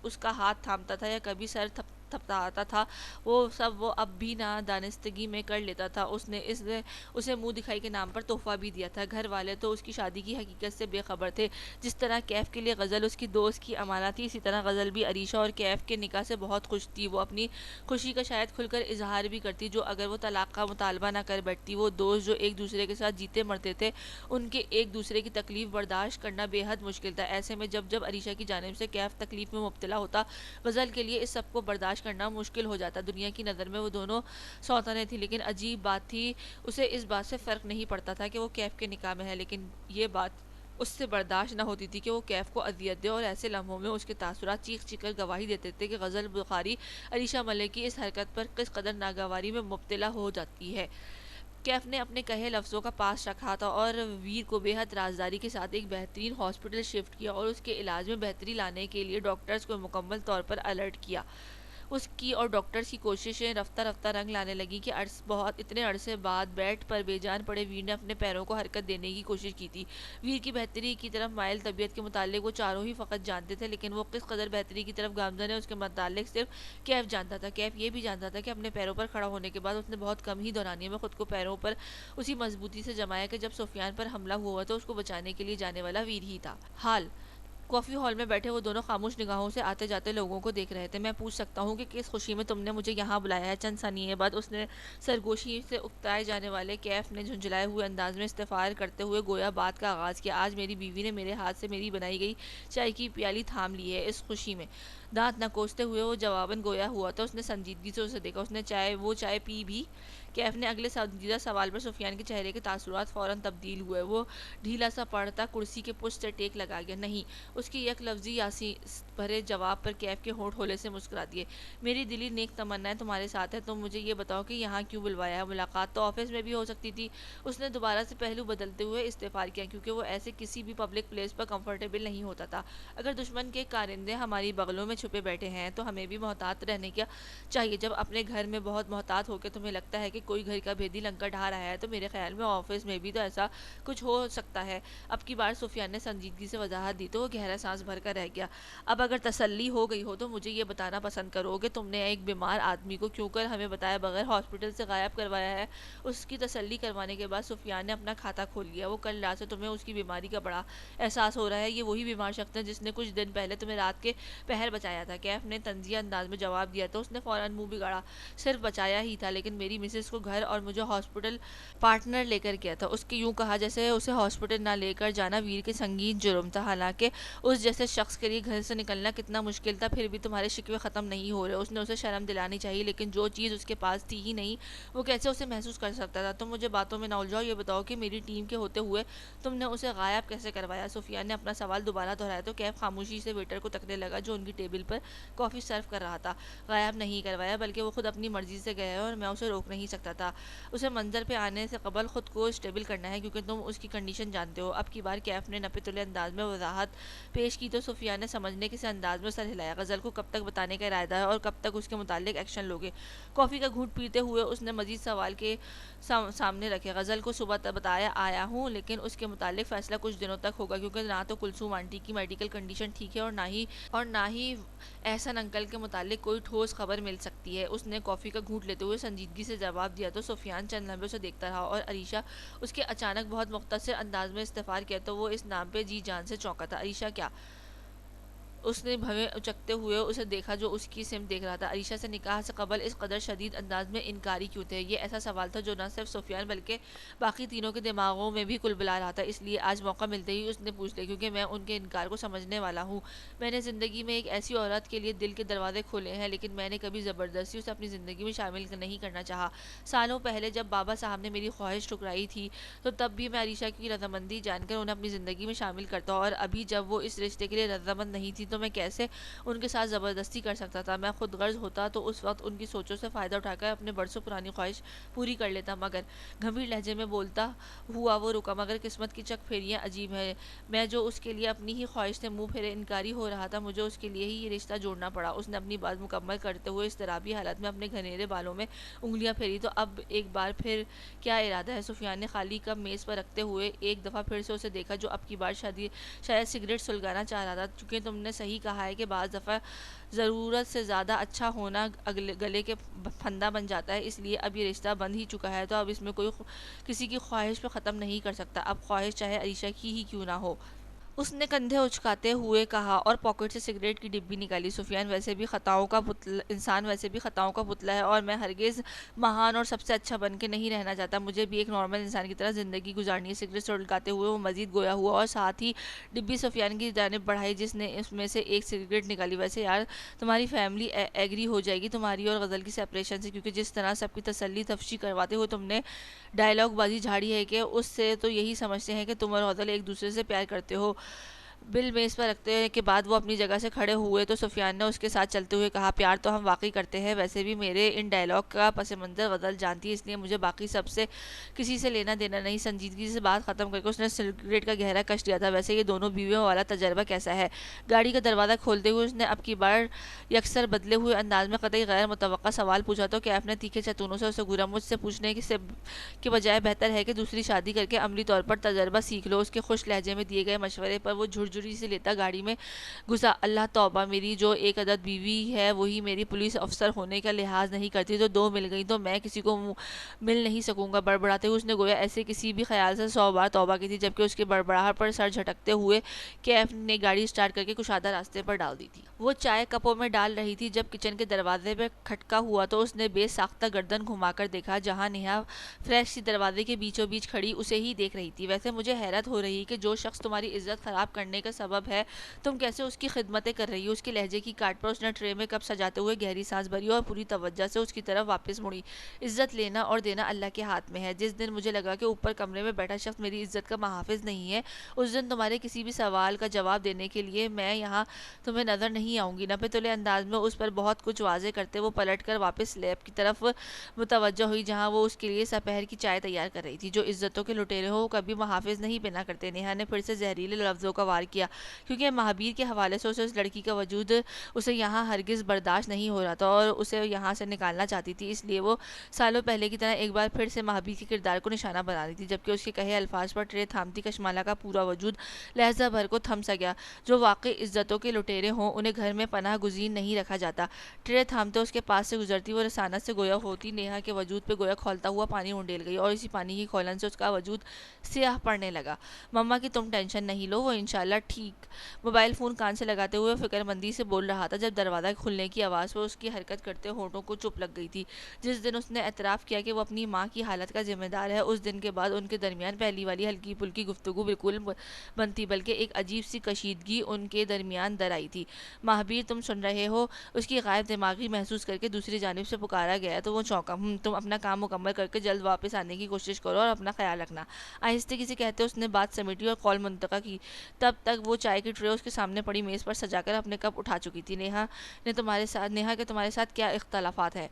اس کا ہاتھ تھامتا تھا یا کبھی سر تھپتاتا تھا، وہ سب وہ اب بھی نادانستگی میں کر لیتا تھا۔ اس نے اسے منہ دکھائی کے نام پر تحفہ بھی دیا تھا۔ گھر والے تو اس کی شادی کی حقیقت سے بے خبر تھے۔ جس طرح کیف کے لیے غزل اس کی دوست کی امانت تھی، اسی طرح غزل بھی عریشہ اور کیف کے نکاح سے بہت خوش تھی۔ وہ اپنی خوشی کا شاید کھل کر اظہار بھی کرتی، جو اگر وہ طلاق کا مطالبہ نہ کر بیٹھتی۔ وہ دوست جو ایک دوسرے کے ساتھ جیتے مرتے تھے، ان کے ایک دوسرے کی تکلیف برداشت کرنا بے حد مشکل تھا۔ ایسے میں جب عریشہ کی جانب سے کیف تکلیف میں مبتلا ہوتا، غزل کے لیے اس سب کو برداشت کرنا مشکل ہو جاتا۔ دنیا کی نظر میں وہ دونوں سوتنے تھی، لیکن عجیب بات تھی، اسے اس بات سے فرق نہیں پڑتا تھا کہ وہ کیف کے نکاح میں ہے، لیکن یہ بات اس سے برداشت نہ ہوتی تھی کہ وہ کیف کو اذیت دے، اور ایسے لمحوں میں اس کے تاثرات چیخ چیخ کر گواہی دیتے تھے کہ غزل بخاری عریشہ ملک کی اس حرکت پر کس قدر ناگواری میں مبتلا ہو جاتی ہے۔ کیف نے اپنے کہے لفظوں کا پاس رکھا تھا اور ویر کو بے حد رازداری کے ساتھ ایک بہترین ہاسپٹل شفٹ کیا اور اس کے علاج میں بہتری لانے کے لیے ڈاکٹرز کو مکمل طور پر الرٹ کیا۔ اس کی اور ڈاکٹرز کی کوششیں رفتہ رفتہ رنگ لانے لگی کہ اتنے عرصے بعد بیڈ پر بے جان پڑے ویر نے اپنے پیروں کو حرکت دینے کی کوشش کی تھی۔ ویر کی بہتری کی طرف مائل طبیعت کے متعلق وہ چاروں ہی فقط جانتے تھے، لیکن وہ کس قدر بہتری کی طرف گامزن ہے اس کے متعلق صرف کیف جانتا تھا۔ کیف یہ بھی جانتا تھا کہ اپنے پیروں پر کھڑا ہونے کے بعد اس نے بہت کم ہی دورانیے میں خود کو پیروں پر اسی مضبوطی سے جمایا کہ جب سفیان پر حملہ ہوا تو اس کو بچانے کے لیے جانے والا ویر ہی تھا۔ کافی ہال میں بیٹھے وہ دونوں خاموش نگاہوں سے آتے جاتے لوگوں کو دیکھ رہے تھے۔ میں پوچھ سکتا ہوں کہ کس خوشی میں تم نے مجھے یہاں بلایا ہے؟ چند ثانیے بعد اس نے سرگوشی سے اکتائے جانے والے کیف نے جھنجھلائے ہوئے انداز میں استفسار کرتے ہوئے گویا بات کا آغاز کیا۔ آج میری بیوی نے میرے ہاتھ سے میری بنائی گئی چائے کی پیالی تھام لی ہے۔ اس خوشی میں دانت نہ کوستے ہوئے وہ جواباً گویا ہوا تھا۔ اس نے سنجیدگی سے اسے دیکھا۔ اس نے چائے پی بھی؟ کیف نے اگلے سنجیدہ سوال پر سفیان کے چہرے کے تاثرات فوراً تبدیل ہوئے۔ وہ ڈھیلا سا پڑتا کرسی کے پشت سے ٹیک لگا گیا۔ نہیں، اس کی یک لفظی یاسیت بھرے جواب پر کیف کے ہونٹ ہولے سے مسکرا دیے۔ میری دلی نیک تمنائیں تمہارے ساتھ ہے۔ تم مجھے یہ بتاؤ کہ یہاں کیوں بلوایا ہے؟ ملاقات تو آفس میں بھی ہو سکتی تھی۔ اس نے دوبارہ سے پہلو بدلتے ہوئے استفسار کیا، کیونکہ وہ ایسے کسی بھی پبلک پلیس پر کمفرٹیبل نہیں ہوتا تھا۔ اگر دشمن کے کارندے ہماری بغلوں میں چھپے بیٹھے ہیں تو ہمیں بھی محتاط رہنے کا چاہیے۔ جب اپنے گھر میں بہت محتاط ہو کے تمہیں لگتا ہے کہ کوئی گھر کا بھیدی لنکا ڈھا رہا ہے تو میرے خیال میں آفس میں بھی تو ایسا کچھ ہو سکتا ہے۔ اب کی بار سفیان نے سنجیدگی سے وضاحت دی تو وہ گہرا سانس بھر کر رہ گیا۔ اب اگر تسلی ہو گئی ہو تو مجھے یہ بتانا پسند کرو کہ تم نے ایک بیمار آدمی کو کیوں کر ہمیں بتائے بغیر ہاسپٹل سے غائب کروایا ہے؟ اس کی تسلی کروانے کے بعد سفیان نے اپنا کھاتہ کھول لیا۔ وہ کل رات سے تمہیں اس کی بیماری کا بڑا احساس ہو رہا ہے۔ یہ وہی بیمار شخص ہے جس نے کچھ دن پہلے تمہیں رات کے پہر بچایا تھا؟ کیف نے طنزیہ انداز میں جواب دیا تو اس نے فوراً منہ بگاڑا۔ صرف بچایا ہی تھا، لیکن میری مسز کو گھر اور مجھے ہاسپٹل پارٹنر لے کر گیا تھا۔ اس کے یوں کہا جیسے اسے ہاسپٹل نہ لے کر جانا ویر کے سنگین جرم تھا، حالانکہ اس جیسے شخص کے لیے گھر سے نکلنا کتنا مشکل تھا۔ پھر بھی تمہارے شکوے ختم نہیں ہو رہے۔ اس نے اسے شرم دلانی چاہیے، لیکن جو چیز اس کے پاس تھی ہی نہیں وہ کیسے اسے محسوس کر سکتا تھا؟ تم مجھے باتوں میں نہ الجھاؤ، یہ بتاؤ کہ میری ٹیم کے ہوتے ہوئے تم نے اسے غائب کیسے کروایا؟ سفیان نے اپنا سوال دوبارہ دہرایا تو کیف خاموشی سے ویٹر کو تکنے لگا جو ان کی ٹیبل ٹیبل پر کافی سرو کر رہا تھا۔ غائب نہیں کروایا بلکہ وہ خود اپنی مرضی سے گیا ہے اور میں اسے روک نہیں سکتا تھا۔ اسے منظر پہ آنے سے قبل خود کو اسٹیبل کرنا ہے کیونکہ تم اس کی کنڈیشن جانتے ہو۔ اب کی بار کیف نے نپے تلے انداز میں وضاحت پیش کی تو سفیان نے سمجھنے کے انداز میں سر ہلایا۔ غزل کو کب تک بتانے کا ارادہ ہے اور کب تک اس کے متعلق ایکشن لوگے؟ کافی کا گھونٹ پیتے ہوئے اس نے مزید سوال کے سامنے رکھے۔ غزل کو صبح بتایا آیا ہوں لیکن اس کے متعلق فیصلہ کچھ دنوں تک ہوگا کیونکہ نہ تو کلثوم آنٹی کی میڈیکل کنڈیشن ٹھیک ہے اور نہ ہی احسن انکل کے متعلق کوئی ٹھوس خبر مل سکتی ہے۔ اس نے کافی کا گھونٹ لیتے ہوئے سنجیدگی سے جواب دیا تو سفیان چند لمحے اسے دیکھتا رہا اور عریشہ اس کے اچانک بہت مختصر انداز میں استفسار کیا تو وہ اس نام پہ جی جان سے چونکا تھا۔ عریشہ کیا؟ اس نے بھویں اچکتے ہوئے اسے دیکھا جو اس کی سمت دیکھ رہا تھا۔ عریشہ سے نکاح سے قبل اس قدر شدید انداز میں انکاری کیوں تھے؟ یہ ایسا سوال تھا جو نہ صرف سفیان بلکہ باقی تینوں کے دماغوں میں بھی کلبلا رہا تھا۔ اس لیے آج موقع ملتے ہی اس نے پوچھ لیا کیونکہ میں ان کے انکار کو سمجھنے والا ہوں۔ میں نے زندگی میں ایک ایسی عورت کے لیے دل کے دروازے کھولے ہیں لیکن میں نے کبھی زبردستی اسے اپنی زندگی میں شامل نہیں کرنا چاہا۔ سالوں پہلے جب بابا صاحب نے میری خواہش ٹھکرائی تھی تو تب بھی میں عریشہ کی رضامندی جان کر انہیں اپنی زندگی میں شامل کرتا اور ابھی جب وہ اس رشتے کے لیے رضامند نہیں تھی تو میں کیسے ان کے ساتھ زبردستی کر سکتا تھا؟ میں خود غرض ہوتا تو اس وقت ان کی سوچوں سے فائدہ اٹھا کر اپنے برسوں پرانی خواہش پوری کر لیتا، مگر گھمیر لہجے میں بولتا ہوا وہ رکا۔ مگر قسمت کی چک پھیریاں عجیب ہے، میں جو اس کے لیے اپنی ہی خواہش سے منہ پھیرے انکاری ہو رہا تھا مجھے اس کے لیے ہی یہ رشتہ جوڑنا پڑا۔ اس نے اپنی بات مکمل کرتے ہوئے اضطرابی حالت میں اپنے گھنیرے بالوں میں انگلیاں پھیری تو اب ایک بار پھر کیا ارادہ ہے؟ سفیان نے خالی کپ میز پر رکھتے ہوئے ایک دفعہ پھر سے اسے دیکھا جو اب کی بار شاید سگریٹ سلگانا چاہ رہا تھا۔ کیونکہ تم نے صحیح کہا ہے کہ بعض دفعہ ضرورت سے زیادہ اچھا ہونا گلے کے پھندا بن جاتا ہے، اس لیے اب یہ رشتہ بند ہی چکا ہے تو اب اس میں کوئی کسی کی خواہش پہ ختم نہیں کر سکتا، اب خواہش چاہے عریشہ کی ہی کیوں نہ ہو۔ اس نے کندھے اچکاتے ہوئے کہا اور پاکٹ سے سگریٹ کی ڈبی نکالی۔ سفیان انسان ویسے بھی خطاؤں کا پتلا ہے اور میں ہرگز مہان اور سب سے اچھا بن کے نہیں رہنا چاہتا، مجھے بھی ایک نارمل انسان کی طرح زندگی گزارنی ہے۔ سگریٹ سلگاتے ہوئے وہ مزید گویا ہوا اور ساتھ ہی ڈبی سفیان کی جانب بڑھائی جس نے اس میں سے ایک سگریٹ نکالی۔ ویسے یار تمہاری فیملی ایگری ہو جائے گی تمہاری اور غزل کی سیپریشن سے، کیونکہ جس طرح سب کی تسلی تفشی کرواتے ہوئے تم نے ڈائلاگ بازی جھاڑی ہے کہ اس سے تو یہی سمجھتے ہیں کہ تم اور غزل ایک دوسرے سے پیار کرتے ہو۔ بل میز پر رکھتے کے بعد وہ اپنی جگہ سے کھڑے ہوئے تو سفیان نے اس کے ساتھ چلتے ہوئے کہا پیار تو ہم واقعی کرتے ہیں، ویسے بھی میرے ان ڈائلاگ کا پس منظر غزل جانتی ہے اس لیے مجھے باقی سب سے کسی سے لینا دینا نہیں۔ سنجیدگی سے بات ختم کر کے اس نے سگریٹ کا گہرا کش دیا تھا۔ ویسے یہ دونوں بیویوں والا تجربہ کیسا ہے؟ گاڑی کا دروازہ کھولتے ہوئے اس نے اب کی بار یکسر بدلے ہوئے انداز میں قطعی غیر متوقع سوال پوچھا تو کیف نے تیکھے چتونوں سے اسے گھورا۔ مجھ سے پوچھنے کے بجائے بہتر ہے کہ دوسری شادی کر کے عملی طور پر تجربہ سیکھ لو۔ اس کے خوش لہجے میں دیے گئے مشورے پر وہ جھرجھری سے لیتا گاڑی میں گھسا۔ اللہ توبہ، میری جو ایک عدد بیوی ہے وہی میری پولیس افسر ہونے کا لحاظ نہیں کرتی تو دو مل گئی تو میں کسی کو مل نہیں سکوں گا۔ بڑبڑاتے ہوئے اس نے گویا ایسے کسی بھی خیال سے 100 بار توبہ کی تھی جبکہ اس کے بڑبڑاہٹ پر سر جھٹکتے ہوئے کیف نے گاڑی سٹارٹ کر کے کشادہ راستے پر ڈال دی تھی۔ وہ چائے کپوں میں ڈال رہی تھی جب کچن کے دروازے پہ کھٹکا ہوا تو اس نے بے ساختہ گردن گھما کر دیکھا جہاں نیہا فریش سی دروازے کے بیچوں بیچ کھڑی اسے ہی دیکھ رہی تھی۔ ویسے مجھے حیرت ہو رہی کہ جو شخص تمہاری عزت خراب کرنے کا سبب ہے تم کیسے اس کی خدمتیں کر رہی ہو؟ اس کے لہجے کی کاٹ پر اس نے ٹرے میں کپ سجاتے ہوئے گہری سانس بھری اور پوری توجہ سے اس کی طرف واپس مڑی۔ عزت لینا اور دینا اللہ کے ہاتھ میں ہے۔ جس دن مجھے لگا کہ اوپر کمرے میں بیٹھا شخص میری عزت کا محافظ نہیں ہے اس دن تمہارے کسی بھی سوال کا جواب دینے کے لیے میں یہاں تمہیں نظر نہیں آؤں گی۔ نپے تلے انداز میں اس پر بہت کچھ واضح کرتے وہ پلٹ کر واپس لیب کی طرف متوجہ ہوئی جہاں وہ اس کے لیے سپہر کی چائے تیار کر رہی تھی۔ جو عزتوں کے لٹیرے ہو کبھی محافظ نہیں بنا کرتے۔ نیہا نے پھر سے زہریلے لفظوں کا وار کیا کیونکہ مہابیر کے حوالے سے اسے اس لڑکی کا وجود اسے یہاں ہرگز برداشت نہیں ہو رہا تھا اور اسے یہاں سے نکالنا چاہتی تھی، اس لیے وہ سالوں پہلے کی طرح ایک بار پھر سے مہابیر کے کردار کو نشانہ بنا رہی تھی جبکہ اس کے کہے الفاظ پر ٹرے تھامتی کشمالہ کا پورا وجود لہجہ بھر کو تھم سا گیا۔ جو واقعی عزتوں کے لٹیرے ہوں انہیں گھر میں پناہ گزین نہیں رکھا جاتا۔ ٹرے تھامتے اس کے پاس سے گزرتی وہ رسانت سے گویا ہوتی نیہا کے وجود پہ گویا کھولتا ہوا پانی انڈیل گئی اور اسی پانی کی کھولن سے اس کا وجود سیاہ پڑنے لگا۔ مما کی تم ٹینشن نہیں لو، وہ انشاءاللہ ٹھیک۔ موبائل فون کان سے لگاتے ہوئے فکر مندی سے بول رہا تھا جب دروازہ کھلنے کی آواز پر اس کی حرکت کرتے ہونٹوں کو چپ لگ گئی تھی۔ جس دن اس نے اعتراف کیا کہ وہ اپنی ماں کی حالت کا ذمہ دار ہے اس دن کے بعد ان کے درمیان پہلی والی ہلکی پھلکی گفتگو بالکل بند تھی بلکہ ایک عجیب سی کشیدگی ان کے درمیان در آئی تھی۔ مہابیر تم سن رہے ہو؟ اس کی غائب دماغی محسوس کر کے دوسری جانب سے پکارا گیا تو وہ چونکا۔ تم اپنا کام مکمل کر کے جلد واپس آنے کی کوشش کرو اور اپنا خیال رکھنا۔ آہستگی سے کہتے اس نے بات سمیٹی اور قول منطقہ کی۔ تب تک وہ چائے کی ٹرے اس کے سامنے پڑی میز پر سجا کر اپنے کپ اٹھا چکی تھی۔ نیہا کے تمہارے ساتھ کیا اختلافات ہے؟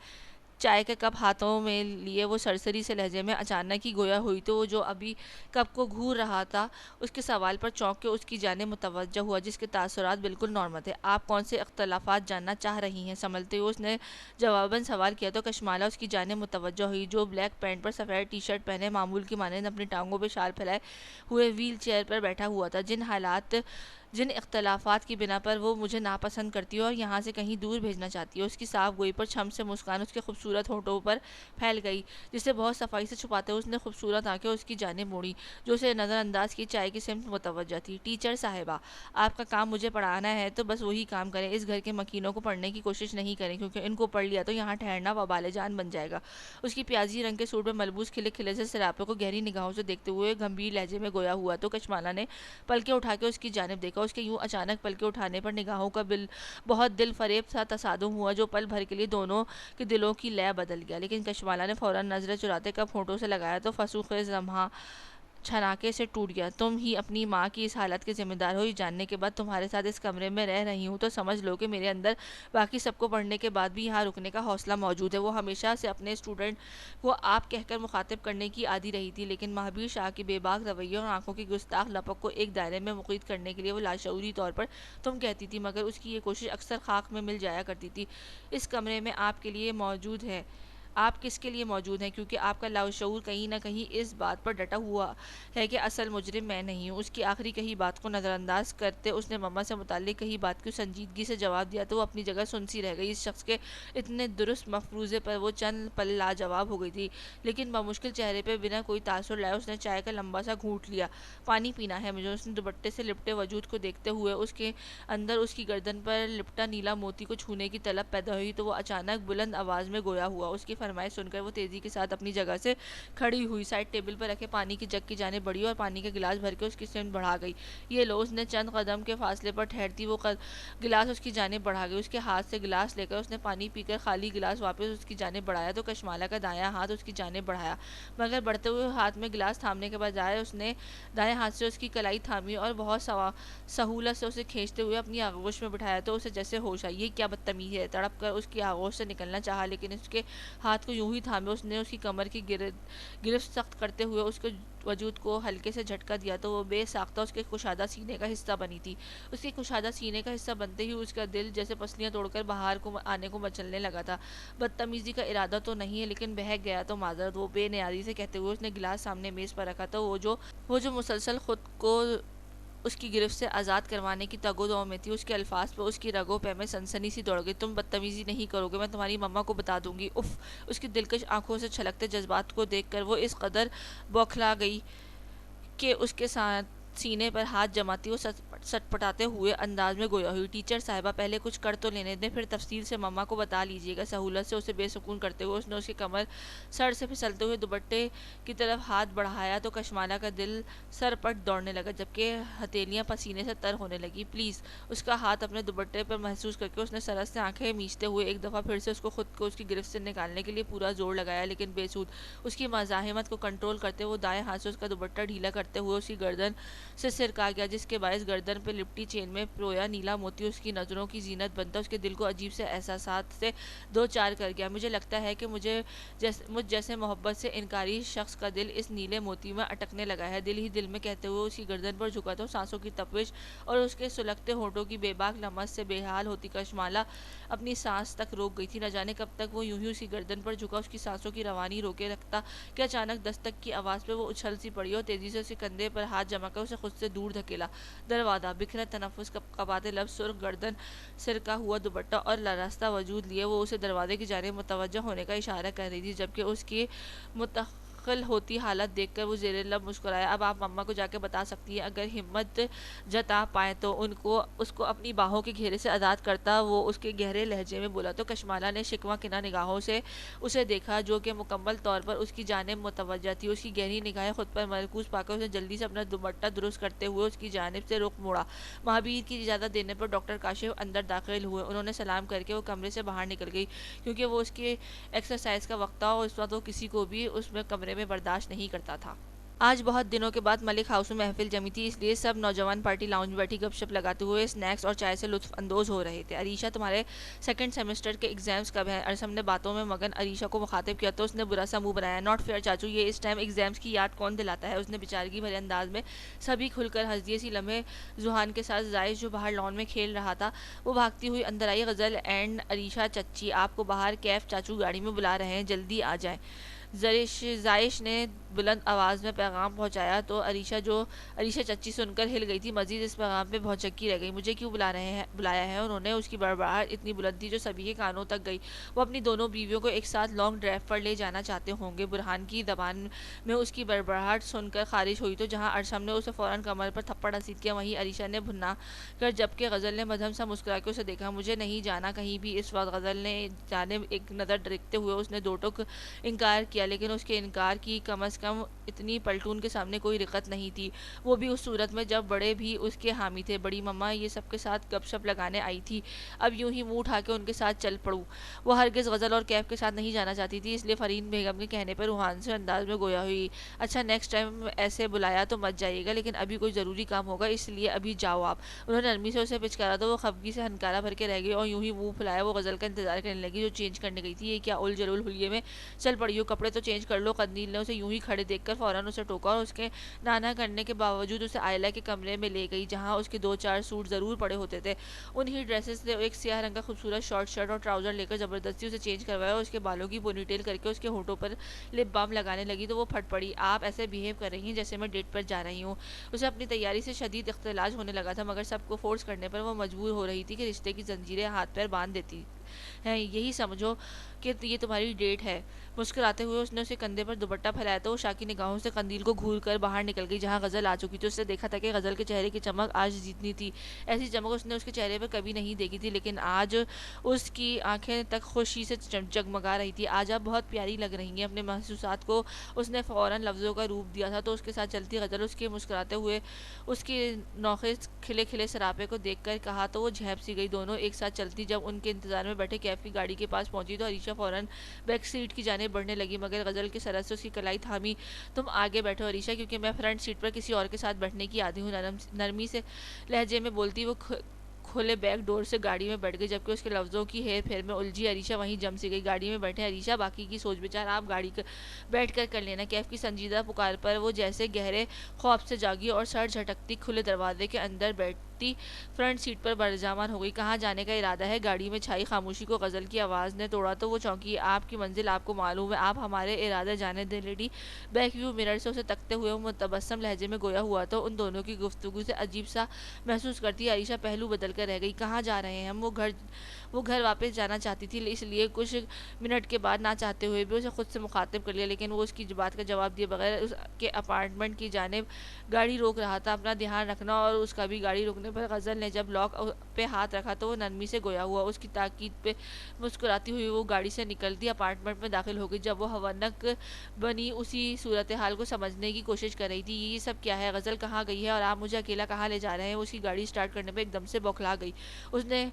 چائے کا کپ ہاتھوں میں لیے وہ سرسری سے لہجے میں اچانک ہی گویا ہوئی تو وہ جو ابھی کپ کو گھور رہا تھا اس کے سوال پر چونک کے اس کی جانب متوجہ ہوا، جس کے تاثرات بالکل نارمل تھے۔ آپ کون سے اختلافات جاننا چاہ رہی ہیں؟ سنبھلتے ہوئے اس نے جواباً سوال کیا تو کشمالہ اس کی جانب متوجہ ہوئی، جو بلیک پینٹ پر سفید ٹی شرٹ پہنے معمول کی مانند اپنی ٹانگوں پہ شال پھیلائے ہوئے ویل چیئر پر بیٹھا ہوا تھا۔ جن اختلافات کی بنا پر وہ مجھے ناپسند کرتی ہے اور یہاں سے کہیں دور بھیجنا چاہتی ہے۔ اس کی صاف گوئی پر چھم سے مسکان اس کے خوبصورت ہونٹوں پر پھیل گئی، جسے بہت صفائی سے چھپاتے ہوئے اس نے خوبصورت آنکھیں اس کی جانب موڑی، جو اسے نظر انداز کی چائے کی سمت متوجہ تھی۔ ٹیچر صاحبہ، آپ کا کام مجھے پڑھانا ہے تو بس وہی کام کریں، اس گھر کے مکینوں کو پڑھنے کی کوشش نہیں کریں، کیونکہ ان کو پڑھ لیا تو یہاں ٹھہرنا وبال جان بن جائے گا۔ اس کی پیازی رنگ کے سوٹ میں ملبوس کھلے کھلے سے سراپے کو گہری نگاہوں سے دیکھتے ہوئے گمبھیر لہجے میں گویا ہوا تو کشمالہ نے پلکیں اٹھا کے اس کی جانب دیکھا۔ اس کے یوں اچانک پلکیں اٹھانے پر نگاہوں کا بہت دل فریب سا تصادم ہوا، جو پل بھر کے لیے دونوں کے دلوں کی لے بدل گیا، لیکن کشمالہ نے فوراً نظریں چراتے کپ ہونٹوں سے لگایا تو فسوس خیز لمحہ چھناکے سے ٹوٹ گیا۔ تم ہی اپنی ماں کی اس حالت کے ذمہ دار ہو۔ یہ جاننے کے بعد تمہارے ساتھ اس کمرے میں رہ رہی ہوں تو سمجھ لو کہ میرے اندر باقی سب کو پڑھنے کے بعد بھی یہاں رکنے کا حوصلہ موجود ہے۔ وہ ہمیشہ سے اپنے اسٹوڈنٹ کو آپ کہہ کر مخاطب کرنے کی عادی رہی تھی، لیکن مہابیر شاہ کے بے باک رویے اور آنکھوں کی گستاخ لپک کو ایک دائرے میں مقید کرنے کے لیے وہ لاشعوری طور پر تم کہتی تھی، مگر اس کی یہ کوشش اکثر خاک میں مل جایا کرتی تھی۔ اس کمرے میں آپ کے لیے موجود ہے، آپ کس کے لیے موجود ہیں؟ کیونکہ آپ کا لاشعور کہیں نہ کہیں اس بات پر ڈٹا ہوا ہے کہ اصل مجرم میں نہیں ہوں۔ اس کی آخری کہی بات کو نظر انداز کرتے اس نے مما سے متعلق کہی بات کو سنجیدگی سے جواب دیا تو وہ اپنی جگہ سن سی رہ گئی۔ اس شخص کے اتنے درست مفروضے پر وہ چند پل لاجواب ہو گئی تھی، لیکن بمشکل چہرے پہ بنا کوئی تاثر لائے اس نے چائے کا لمبا سا گھونٹ لیا۔ پانی پینا ہے مجھے، اس نے دوپٹے سے لپٹے وجود کو دیکھتے ہوئے اس کے اندر اس کی گردن پر لپٹا نیلا موتی کو چھونے کی طلب پیدا ہوئی تو وہ اچانک بلند آواز میں گویا ہوا۔ اس کی فرمائش سن کر وہ تیزی کے ساتھ اپنی جگہ سے کھڑی ہوئی، سائڈ ٹیبل پر رکھے پانی کی جگ کی جانب بڑھی اور پانی کا گلاس بھر کے اس کی سمت بڑھا گئی۔ یہ لو، اس نے چند قدم کے فاصلے پر ٹھہرتی وہ گلاس اس کی جانب بڑھا گئی۔ اس کے ہاتھ سے گلاس لے کر اس نے پانی پی کر خالی گلاس واپس اس کی جانب بڑھایا تو کشمالہ کا دایاں ہاتھ اس کی جانب بڑھایا، مگر بڑھتے ہوئے ہاتھ میں گلاس تھامنے کے بجائے اس نے دائیں ہاتھ سے اس کی کلائی تھامی اور بہت سہولت سے اسے کھینچتے ہوئے اپنی آغوش میں بٹھایا تو اسے جیسے ہوش آئی۔ یہ کیا بدتمیزی ہے! تڑپ کر اس کی آغوش سے نکلنا چاہا، لیکن اس کے ہاتھ کو یوں ہی تھامے اس نے اس کی کمر کی گرفت سخت کرتے ہوئے اس کے وجود کو ہلکے سے جھٹکا دیا تو وہ بے ساختہ اس کے کشادہ سینے کا حصہ بنی تھی۔ اس کے کشادہ سینے کا حصہ بنتے ہی اس کا دل جیسے پسلیاں توڑ کر باہر کو آنے کو مچلنے لگا تھا۔ بدتمیزی کا ارادہ تو نہیں ہے، لیکن بہک گیا تو معذرت، وہ بے نیازی سے کہتے ہوئے اس نے گلاس سامنے میز پر رکھا تو وہ جو مسلسل خود کو اس کی گرفت سے آزاد کروانے کی تگ و دو میں تھی، اس کے الفاظ پہ اس کی رگوں پہ میں سنسنی سی دوڑ گئی۔ تم بدتمیزی نہیں کرو گے، میں تمہاری مما کو بتا دوں گی۔ اف! اس کی دلکش آنکھوں سے چھلکتے جذبات کو دیکھ کر وہ اس قدر بوکھلا گئی کہ اس کے ساتھ سینے پر ہاتھ جماتی وہ سٹپٹاتے ہوئے انداز میں گویا ہوئی۔ ٹیچر صاحبہ، پہلے کچھ کر تو لینے دیں، پھر تفصیل سے مما کو بتا لیجیے گا۔ سہولت سے اسے بے سکون کرتے ہوئے اس نے اس کی کمر سر سے پھسلتے ہوئے دوپٹے کی طرف ہاتھ بڑھایا تو کشمالہ کا دل سر پٹ دوڑنے لگا، جبکہ ہتھیلیاں پسینے سے تر ہونے لگی۔ پلیز! اس کا ہاتھ اپنے دوپٹے پر محسوس کر کے اس نے سرس سے آنکھیں میچتے ہوئے ایک دفعہ پھر سے اس کو خود کو اس کی گرفت سے نکالنے کے لیے پورا زور لگایا، لیکن بے سود۔ اس کی مزاحمت کو کنٹرول کرتے وہ دائیں ہاتھ سے اس کا دوپٹہ ڈھیلا کرتے ہوئے اس کی گردن سے سرکا گیا، جس کے باعث گردن پہ لپٹی چین میں پرویا نیلا موتی اس کی نظروں کی زینت بنتا اس کے دل کو عجیب سے احساسات سے دو چار کر گیا۔ مجھے لگتا ہے کہ مجھ جیسے محبت سے انکاری شخص کا دل اس نیلے موتی میں اٹکنے لگا ہے۔ دل ہی دل میں کہتے ہوئے اس کی گردن پر جھکا تو سانسوں کی تپش اور اس کے سلگتے ہونٹوں کی بے باک لمس سے بے حال ہوتی کشمالہ اپنی سانس تک روک گئی تھی۔ نہ جانے کب تک وہ یوں ہی اس کی گردن پر جھکا اس کی سانسوں کی روانی روکے رکھتا کہ اچانک دستک کی آواز پہ وہ اچھل سی پڑی اور تیزی سے اس کے کندھے پر ہاتھ جما کر اسے خود سے دور دھکیلا۔ دروازہ بکھرا تنفس، کپکپاتے لب، سرخ گردن، سرکا ہوا دوپٹہ اور لرزتا وجود لیے وہ اسے دروازے کی جانب متوجہ ہونے کا اشارہ کر رہی تھی، جبکہ اس کی متخل ہوتی حالت دیکھ کر وہ زیر لب مسکرایا۔ اب آپ مما کو جا کے بتا سکتی ہیں، اگر ہمت جتا پائیں تو اس کو اپنی باہوں کے گھیرے سے آزاد کرتا، وہ اس کے گہرے لہجے میں بولا تو کشمالہ نے شکوہ کناں نگاہوں سے اسے دیکھا، جو کہ مکمل طور پر اس کی جانب متوجہ تھی۔ اس کی گہری نگاہیں خود پر مرکوز پا کر اس نے جلدی سے اپنا دوپٹہ درست کرتے ہوئے اس کی جانب سے رخ موڑا۔ مہابیر کی اجازت دینے پر ڈاکٹر کاشف اندر داخل ہوئے۔ انہوں نے سلام کر کے وہ کمرے سے باہر نکل گئی، کیونکہ وہ اس کی ایکسرسائز کا وقت تھا اور اس وقت وہ کسی کو بھی اس میں کمرے میں برداشت نہیں کرتا تھا۔ آج بہت دنوں کے بعد ملک ہاؤس میں محفل جمی تھی، اس لیے سب نوجوان پارٹی لاؤنج میں بیٹھی گپ شپ لگاتے ہوئے اسنیکس اور چائے سے لطف اندوز ہو رہے تھے۔ عریشہ، تمہارے سیکنڈ سیمسٹر کے ایگزامز کب ہیں؟ ارسم نے باتوں میں مگن عریشہ کو مخاطب کیا تو اس نے برا سا منہ بنایا۔ ناٹ فیئر چاچو، یہ اس ٹائم ایگزامز کی یاد کون دلاتا ہے؟ اس نے بیچارگی بھرے انداز میں سبھی کھل کر ہنس دیے۔ اسی لمحے ذوحان کے ساتھ زائش جو باہر لان میں کھیل رہا تھا وہ بھاگتی ہوئی اندر آئی۔ غزل اینڈ عریشہ چچی، آپ کو باہر کیف چاچو گاڑی میں بلا رہے ہیں، جلدی آ جائیں۔ زائش نے بلند آواز میں پیغام پہنچایا تو عریشہ چچی سن کر ہل گئی تھی، مزید اس پیغام پہ بھونچکی رہ گئی۔ مجھے کیوں بلایا ہے انہوں نے؟ اس کی بڑبڑاہٹ اتنی بلند تھی جو سبھی کے کانوں تک گئی۔ وہ اپنی دونوں بیویوں کو ایک ساتھ لانگ ڈرائیو پر لے جانا چاہتے ہوں گے۔ برہان کی زبان میں اس کی بڑبڑاہٹ سن کر خارش ہوئی تو جہاں ارشم نے اسے فوراً کمر پر تھپڑ رسید کیا، وہیں عریشہ نے بھنا کر، جبکہ غزل نے مدھم سا مسکرا کے اسے دیکھا۔ مجھے نہیں جانا کہیں بھی اس وقت، غزل نے جانب ایک نظر ڈرکتے ہوئے اس نے دو ٹوک انکار کیا، لیکن اس کے انکار کی کم از کم اتنی پلٹون کے سامنے کوئی رقت نہیں تھی، وہ بھی اس صورت میں جب بڑے بھی اس کے حامی تھے۔ بڑی مما یہ سب کے ساتھ گپ شپ لگانے آئی تھی، اب یوں ہی منہ اٹھا کے ان کے ساتھ چل پڑوں؟ وہ ہرگز غزل اور کیف کے ساتھ نہیں جانا چاہتی تھی، اس لیے فرین بیگم کے کہنے پر روحان سے انداز میں گویا ہوئی۔ اچھا، نیکسٹ ٹائم ایسے بلایا تو مت جائیے گا، لیکن ابھی کوئی ضروری کام ہوگا، اس لیے ابھی جاؤ آپ۔ انہوں نے نرمی سے اسے پچکارا تو وہ خفگی سے ہنکارا بھر کے رہ گئی اور یوں ہی منہ پھلایا وہ غزل کا انتظار کرنے لگی جو چینج کرنے گئی تھی۔ یہ کیا اول جلول حلیے میں چل پڑی ہو؟ کپڑے تو چینج کر لو۔ قندیل نے اسے یوں ہی کھڑے دیکھ کر فوراً اسے ٹوکا اور اس کے نانا کرنے کے باوجود اسے آئلہ کے کمرے میں لے گئی، جہاں اس کے دو چار سوٹ ضرور پڑے ہوتے تھے۔ انہی ڈریسز سے ایک سیاہ رنگ کا خوبصورت شارٹ شرٹ اور ٹراؤزر لے کر زبردستی اسے چینج کروایا اور اس کے بالوں کی پونی ٹیل کر کے اس کے ہونٹوں پر لپ بام لگانے لگی تو وہ پھٹ پڑی۔ آپ ایسے بیہیو کر رہی ہیں جیسے میں ڈیٹ پر جا رہی ہوں۔ اسے اپنی تیاری سے شدید اختلاج ہونے لگا تھا، مگر سب کو فورس کرنے پر وہ مجبور ہو رہی تھی کہ رشتے کی زنجیریں ہاتھ پیر باندھ دیتی ہیں، یہی سمجھو کہ یہ تمہاری ڈیٹ ہے۔ مسکراتے ہوئے اس نے اسے کندھے پر دوپٹہ پھیلایا تو وہ شاکی نگاہوں سے قندیل کو گھور کر باہر نکل گئی جہاں غزل آ چکی تھی۔ اس نے دیکھا تھا کہ غزل کے چہرے کی چمک آج جتنی تھی، ایسی چمک اس نے اس کے چہرے پر کبھی نہیں دیکھی تھی، لیکن آج اس کی آنکھیں تک خوشی سے جگمگا رہی تھی۔ آج آپ بہت پیاری لگ رہی ہیں۔ اپنے محسوسات کو اس نے فوراً لفظوں کا روپ دیا تھا تو اس کے ساتھ چلتی غزل اس کے مسکراتے ہوئے اس کے نوخے کھلے کھلے سراپے کو دیکھ کر کہا تو وہ جھیپ سی گئی۔ دونوں ایک ساتھ چلتی جب ان کے انتظار میں بیٹھے کیف کی گاڑی کے پاس پہنچی تو عریشہ فوراً بیک سیٹ کی جانب بڑھنے لگی، مگر غزل کے سرحد سے اس کی کلائی تھامی۔ تم آگے بیٹھو عریشہ، کیونکہ میں فرنٹ سیٹ پر کسی اور کے ساتھ بیٹھنے کی عادی ہوں، نرمی سے لہجے میں بولتی وہ کھلے بیک ڈور سے گاڑی میں بیٹھ گئی، جبکہ اس کے لفظوں کی ہیر پھیر میں الجھی عریشہ وہیں جم سی گئی۔ گاڑی میں بیٹھے عریشہ، باقی کی سوچ بچار آپ گاڑی بیٹھ کر لینا۔ کیف کی سنجیدہ پکار پر وہ جیسے گہرے خواب سے جاگی اور سر جھٹکتی کھلے دروازے کے اندر بیٹھتی فرنٹ سیٹ پر برجامان ہو گئی۔ کہاں جانے کا ارادہ ہے؟ گاڑی میں چھائی خاموشی کو غزل کی آواز نے توڑا تو وہ چونکی۔ آپ کی منزل آپ کو معلوم ہے، آپ ہمارے ارادے جانے دیں لیڈی۔ بیک ویو مرر سے اسے تکتے ہوئے وہ متبسم لہجے میں گویا ہوا تو ان دونوں کی گفتگو سے عجیب سا محسوس کرتی عریشہ پہلو بدل کر رہ گئی۔ کہاں جا رہے ہیں ہم؟ وہ گھر واپس جانا چاہتی تھی، اس لیے کچھ منٹ کے بعد نہ چاہتے ہوئے بھی اسے خود سے مخاطب کر لیا، لیکن وہ اس کی بات کا جواب دیے بغیر اس کے اپارٹمنٹ کی جانب گاڑی روک رہا تھا۔ اپنا دھیان رکھنا، اور اس کا بھی گاڑی روکنے پر غزل نے جب لاک پہ ہاتھ رکھا تو وہ نرمی سے گویا ہوا۔ اس کی تاکید پہ مسکراتی ہوئی وہ گاڑی سے نکلتی اپارٹمنٹ میں داخل ہو گئی۔ جب وہ حونک بنی اسی صورتحال کو سمجھنے کی کوشش کر رہی تھی، یہ سب کیا ہے؟ غزل کہاں گئی ہے اور آپ مجھے اکیلا کہاں لے جا رہے ہیں؟ وہ اس کی گاڑی سٹارٹ کرنے پہ ایک دم سے بوکھلا گئی۔ اس نے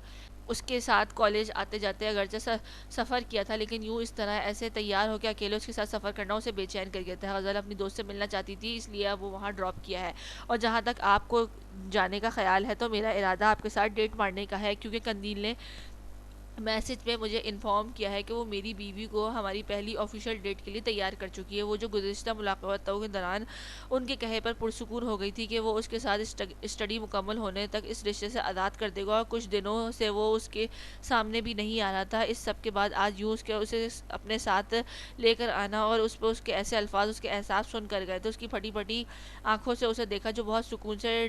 اس کے ساتھ کالج آتے جاتے اگرچہ سفر کیا تھا، لیکن یوں اس طرح ایسے تیار ہو کے اکیلے اس کے ساتھ سفر کرنا اسے بے چین کر گیا تھا۔ غزل اپنی دوست سے ملنا چاہتی تھی، اس لیے اب وہ وہاں ڈراپ کیا ہے، اور جہاں تک آپ کو جانے کا خیال ہے تو میرا ارادہ آپ کے ساتھ ڈیٹ مارنے کا ہے، کیونکہ قندیل نے میسج میں مجھے انفارم کیا ہے کہ وہ میری بیوی کو ہماری پہلی آفیشیل ڈیٹ کے لیے تیار کر چکی ہے، وہ جو گزشتہ ملاقاتوں کے دوران ان کے کہے پر پرسکون ہو گئی تھی کہ وہ اس کے ساتھ اسٹڈی مکمل ہونے تک اس رشتے سے آزاد کر دے گا، اور کچھ دنوں سے وہ اس کے سامنے بھی نہیں آ رہا تھا۔ اس سب کے بعد آج یوں اسے اپنے ساتھ لے کر آنا اور اس پہ اس کے ایسے الفاظ اس کے احساس سن کر گئے تو اس کی پھٹی پھٹی آنکھوں سے اسے دیکھا جو بہت سکون سے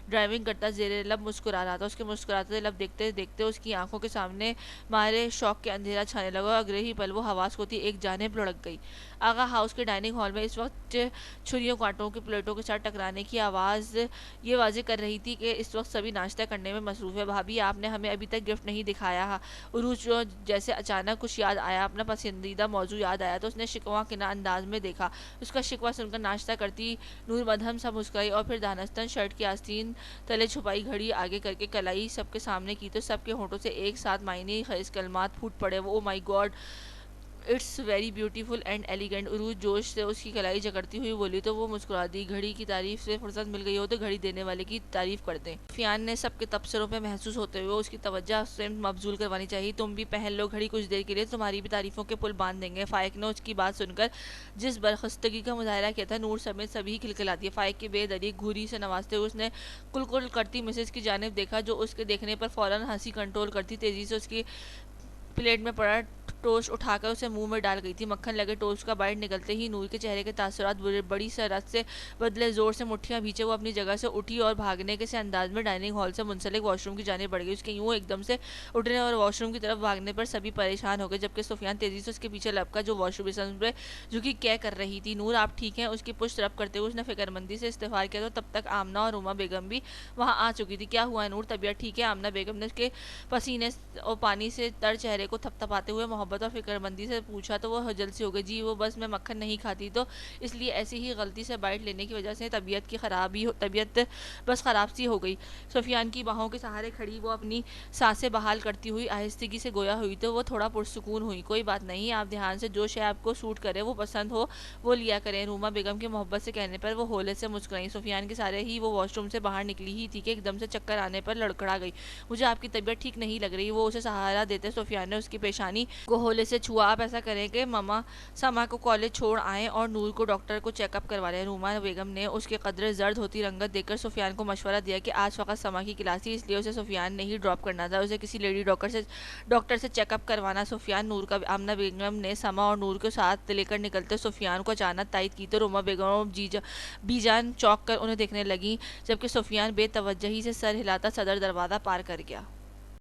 ڈرائیونگ کرتا زیر لب مسکرا رہا تھا۔ اس کے مسکراتے لب دیکھتے دیکھتے اس کی آنکھوں کے سامنے مارے شوق کے اندھیرا چھانے لگا، اور اگلے ہی پل وہ حواس کو تھی ایک جانب لڑک گئی۔ آغا ہاؤس کے ڈائننگ ہال میں اس وقت چھریوں کانٹوں کی پلیٹوں کے ساتھ ٹکرانے کی آواز یہ واضح کر رہی تھی کہ اس وقت سبھی ناشتہ کرنے میں مصروف ہے۔ بھابھی، آپ نے ہمیں ابھی تک گفٹ نہیں دکھایا۔ عروج جیسے اچانک کچھ یاد آیا، اپنا پسندیدہ موضوع یاد آیا تو اس نے شکوہ کناں انداز میں دیکھا۔ اس کا شکوہ سن کر ناشتہ کرتی نور مدھم سا مسکرائی اور پھر دانستان شرٹ کی آستین تلے چھپائی گھڑی آگے کر کے کلائی سب کے سامنے کی تو سب کے ہونٹوں سے ایک ساتھ معنی خیز کلمات پھوٹ پڑے۔ Oh my God, it's very beautiful and elegant. عروج جوش سے اس کی کلائی جکڑتی ہوئی بولی تو وہ مسکرا دی. گھڑی کی تعریف سے فرصت مل گئی ہو تو گھڑی دینے والے کی تعریف کر دیں. سفیان نے سب کے تبصروں پہ محسوس ہوتے ہوئے اس کی توجہ سے مبذول کروانی چاہیے. تم بھی پہن لو گھڑی کچھ دیر کے لیے, تمہاری بھی تعریفوں کے پل باندھ دیں گے. فائق نے اس کی بات سن کر جس برخستگی کا مظاہرہ کیا تھا, نور سمیت سبھی کھلکھلا دیے. فائق کے بے دری گھوری سے نوازتے ہوئے اس نے کل کل کرتی مسز کی جانب دیکھا, جو اس کے دیکھنے پر فوراً ہنسی کنٹرول کرتی تیزی سے اس کی پلیٹ میں پڑا ٹوسٹ اٹھا کر اسے منہ میں ڈال گئی تھی. مکھن لگے ٹوسٹ کا بائٹ نکلتے ہی نور کے چہرے کے تاثرات بڑی سرعت سے بدلے. زور سے مٹھیاں بھیچے وہ اپنی جگہ سے اٹھی اور بھاگنے کے سے انداز میں ڈائننگ ہال سے منسلک واش روم کی جانب بڑھ گئی. اس کے یوں ایک دم سے اٹھنے اور واش روم کی طرف بھاگنے پر سبھی پریشان ہو گئے, جبکہ سفیان تیزی سے اس کے پیچھے لپکا جو واش روم پہ جھکی کیا کر رہی تھی. نور آپ ٹھیک ہیں؟ اس کی پشت رب کرتے ہوئے اس نے فکر مندی سے استفسار کیا تو تب تک آمنہ اور روما بیگم بھی وہاں آ چکی تھی. کیا ہوا ہے نور, طبیعت ٹھیک ہے؟ آمنہ بیگم نے اس کے پسینے اور پانی سے تر چہرے کو تھپ تھپاتے ہوئے محبت اور فکر مندی سے پوچھا تو وہ ہجل سی ہو گئی. جی وہ بس میں مکھن نہیں کھاتی تو اس لیے ایسی ہی غلطی سے بائٹ لینے کی وجہ سے طبیعت بس خراب سی ہو گئی. سفیان کی باہوں کے سہارے کھڑی وہ اپنی سانسیں بحال کرتی ہوئی آہستگی سے گویا ہوئی تو وہ تھوڑا پرسکون ہوئی. کوئی بات نہیں, آپ دھیان سے جو شے آپ کو سوٹ کرے وہ پسند ہو وہ لیا کریں. روما بیگم کے محبت سے کہنے پر وہ ہولے سے مسکرائیں. سفیان کے سارے ہی وہ واش روم سے باہر نکلی ہی تھی کہ ایک دم سے چکر آنے پر لڑکھڑا گئی. مجھے آپ کی طبیعت ٹھیک نہیں لگ رہی. وہ اسے سہارا دیتے سفیان نے اس کی پیشانی کو ہولے سے چھوا. آپ ایسا کریں کہ سما کو کالج چھوڑ آئیں اور نور کو ڈاکٹر کو چیک اپ کروا لیں. روما بیگم نے اس کے قدرے زرد ہوتی رنگت دیکھ کر سفیان کو مشورہ دیا کہ آج فقط سما کی کلاس تھی, اس لیے اسے سفیان نے ہی ڈراپ کرنا تھا. اسے کسی لیڈی ڈاکٹر سے چیک اپ کروانا. سفیان نور کا آمنہ بیگم نے سما اور نور کو ساتھ لے کر نکلتے سفیان کو اچانک تائید کی تو روما بیگم بی جان چونک کر انہیں دیکھنے لگی, جبکہ سفیان بے توجہی سے سر ہلاتا صدر دروازہ پار کر گیا.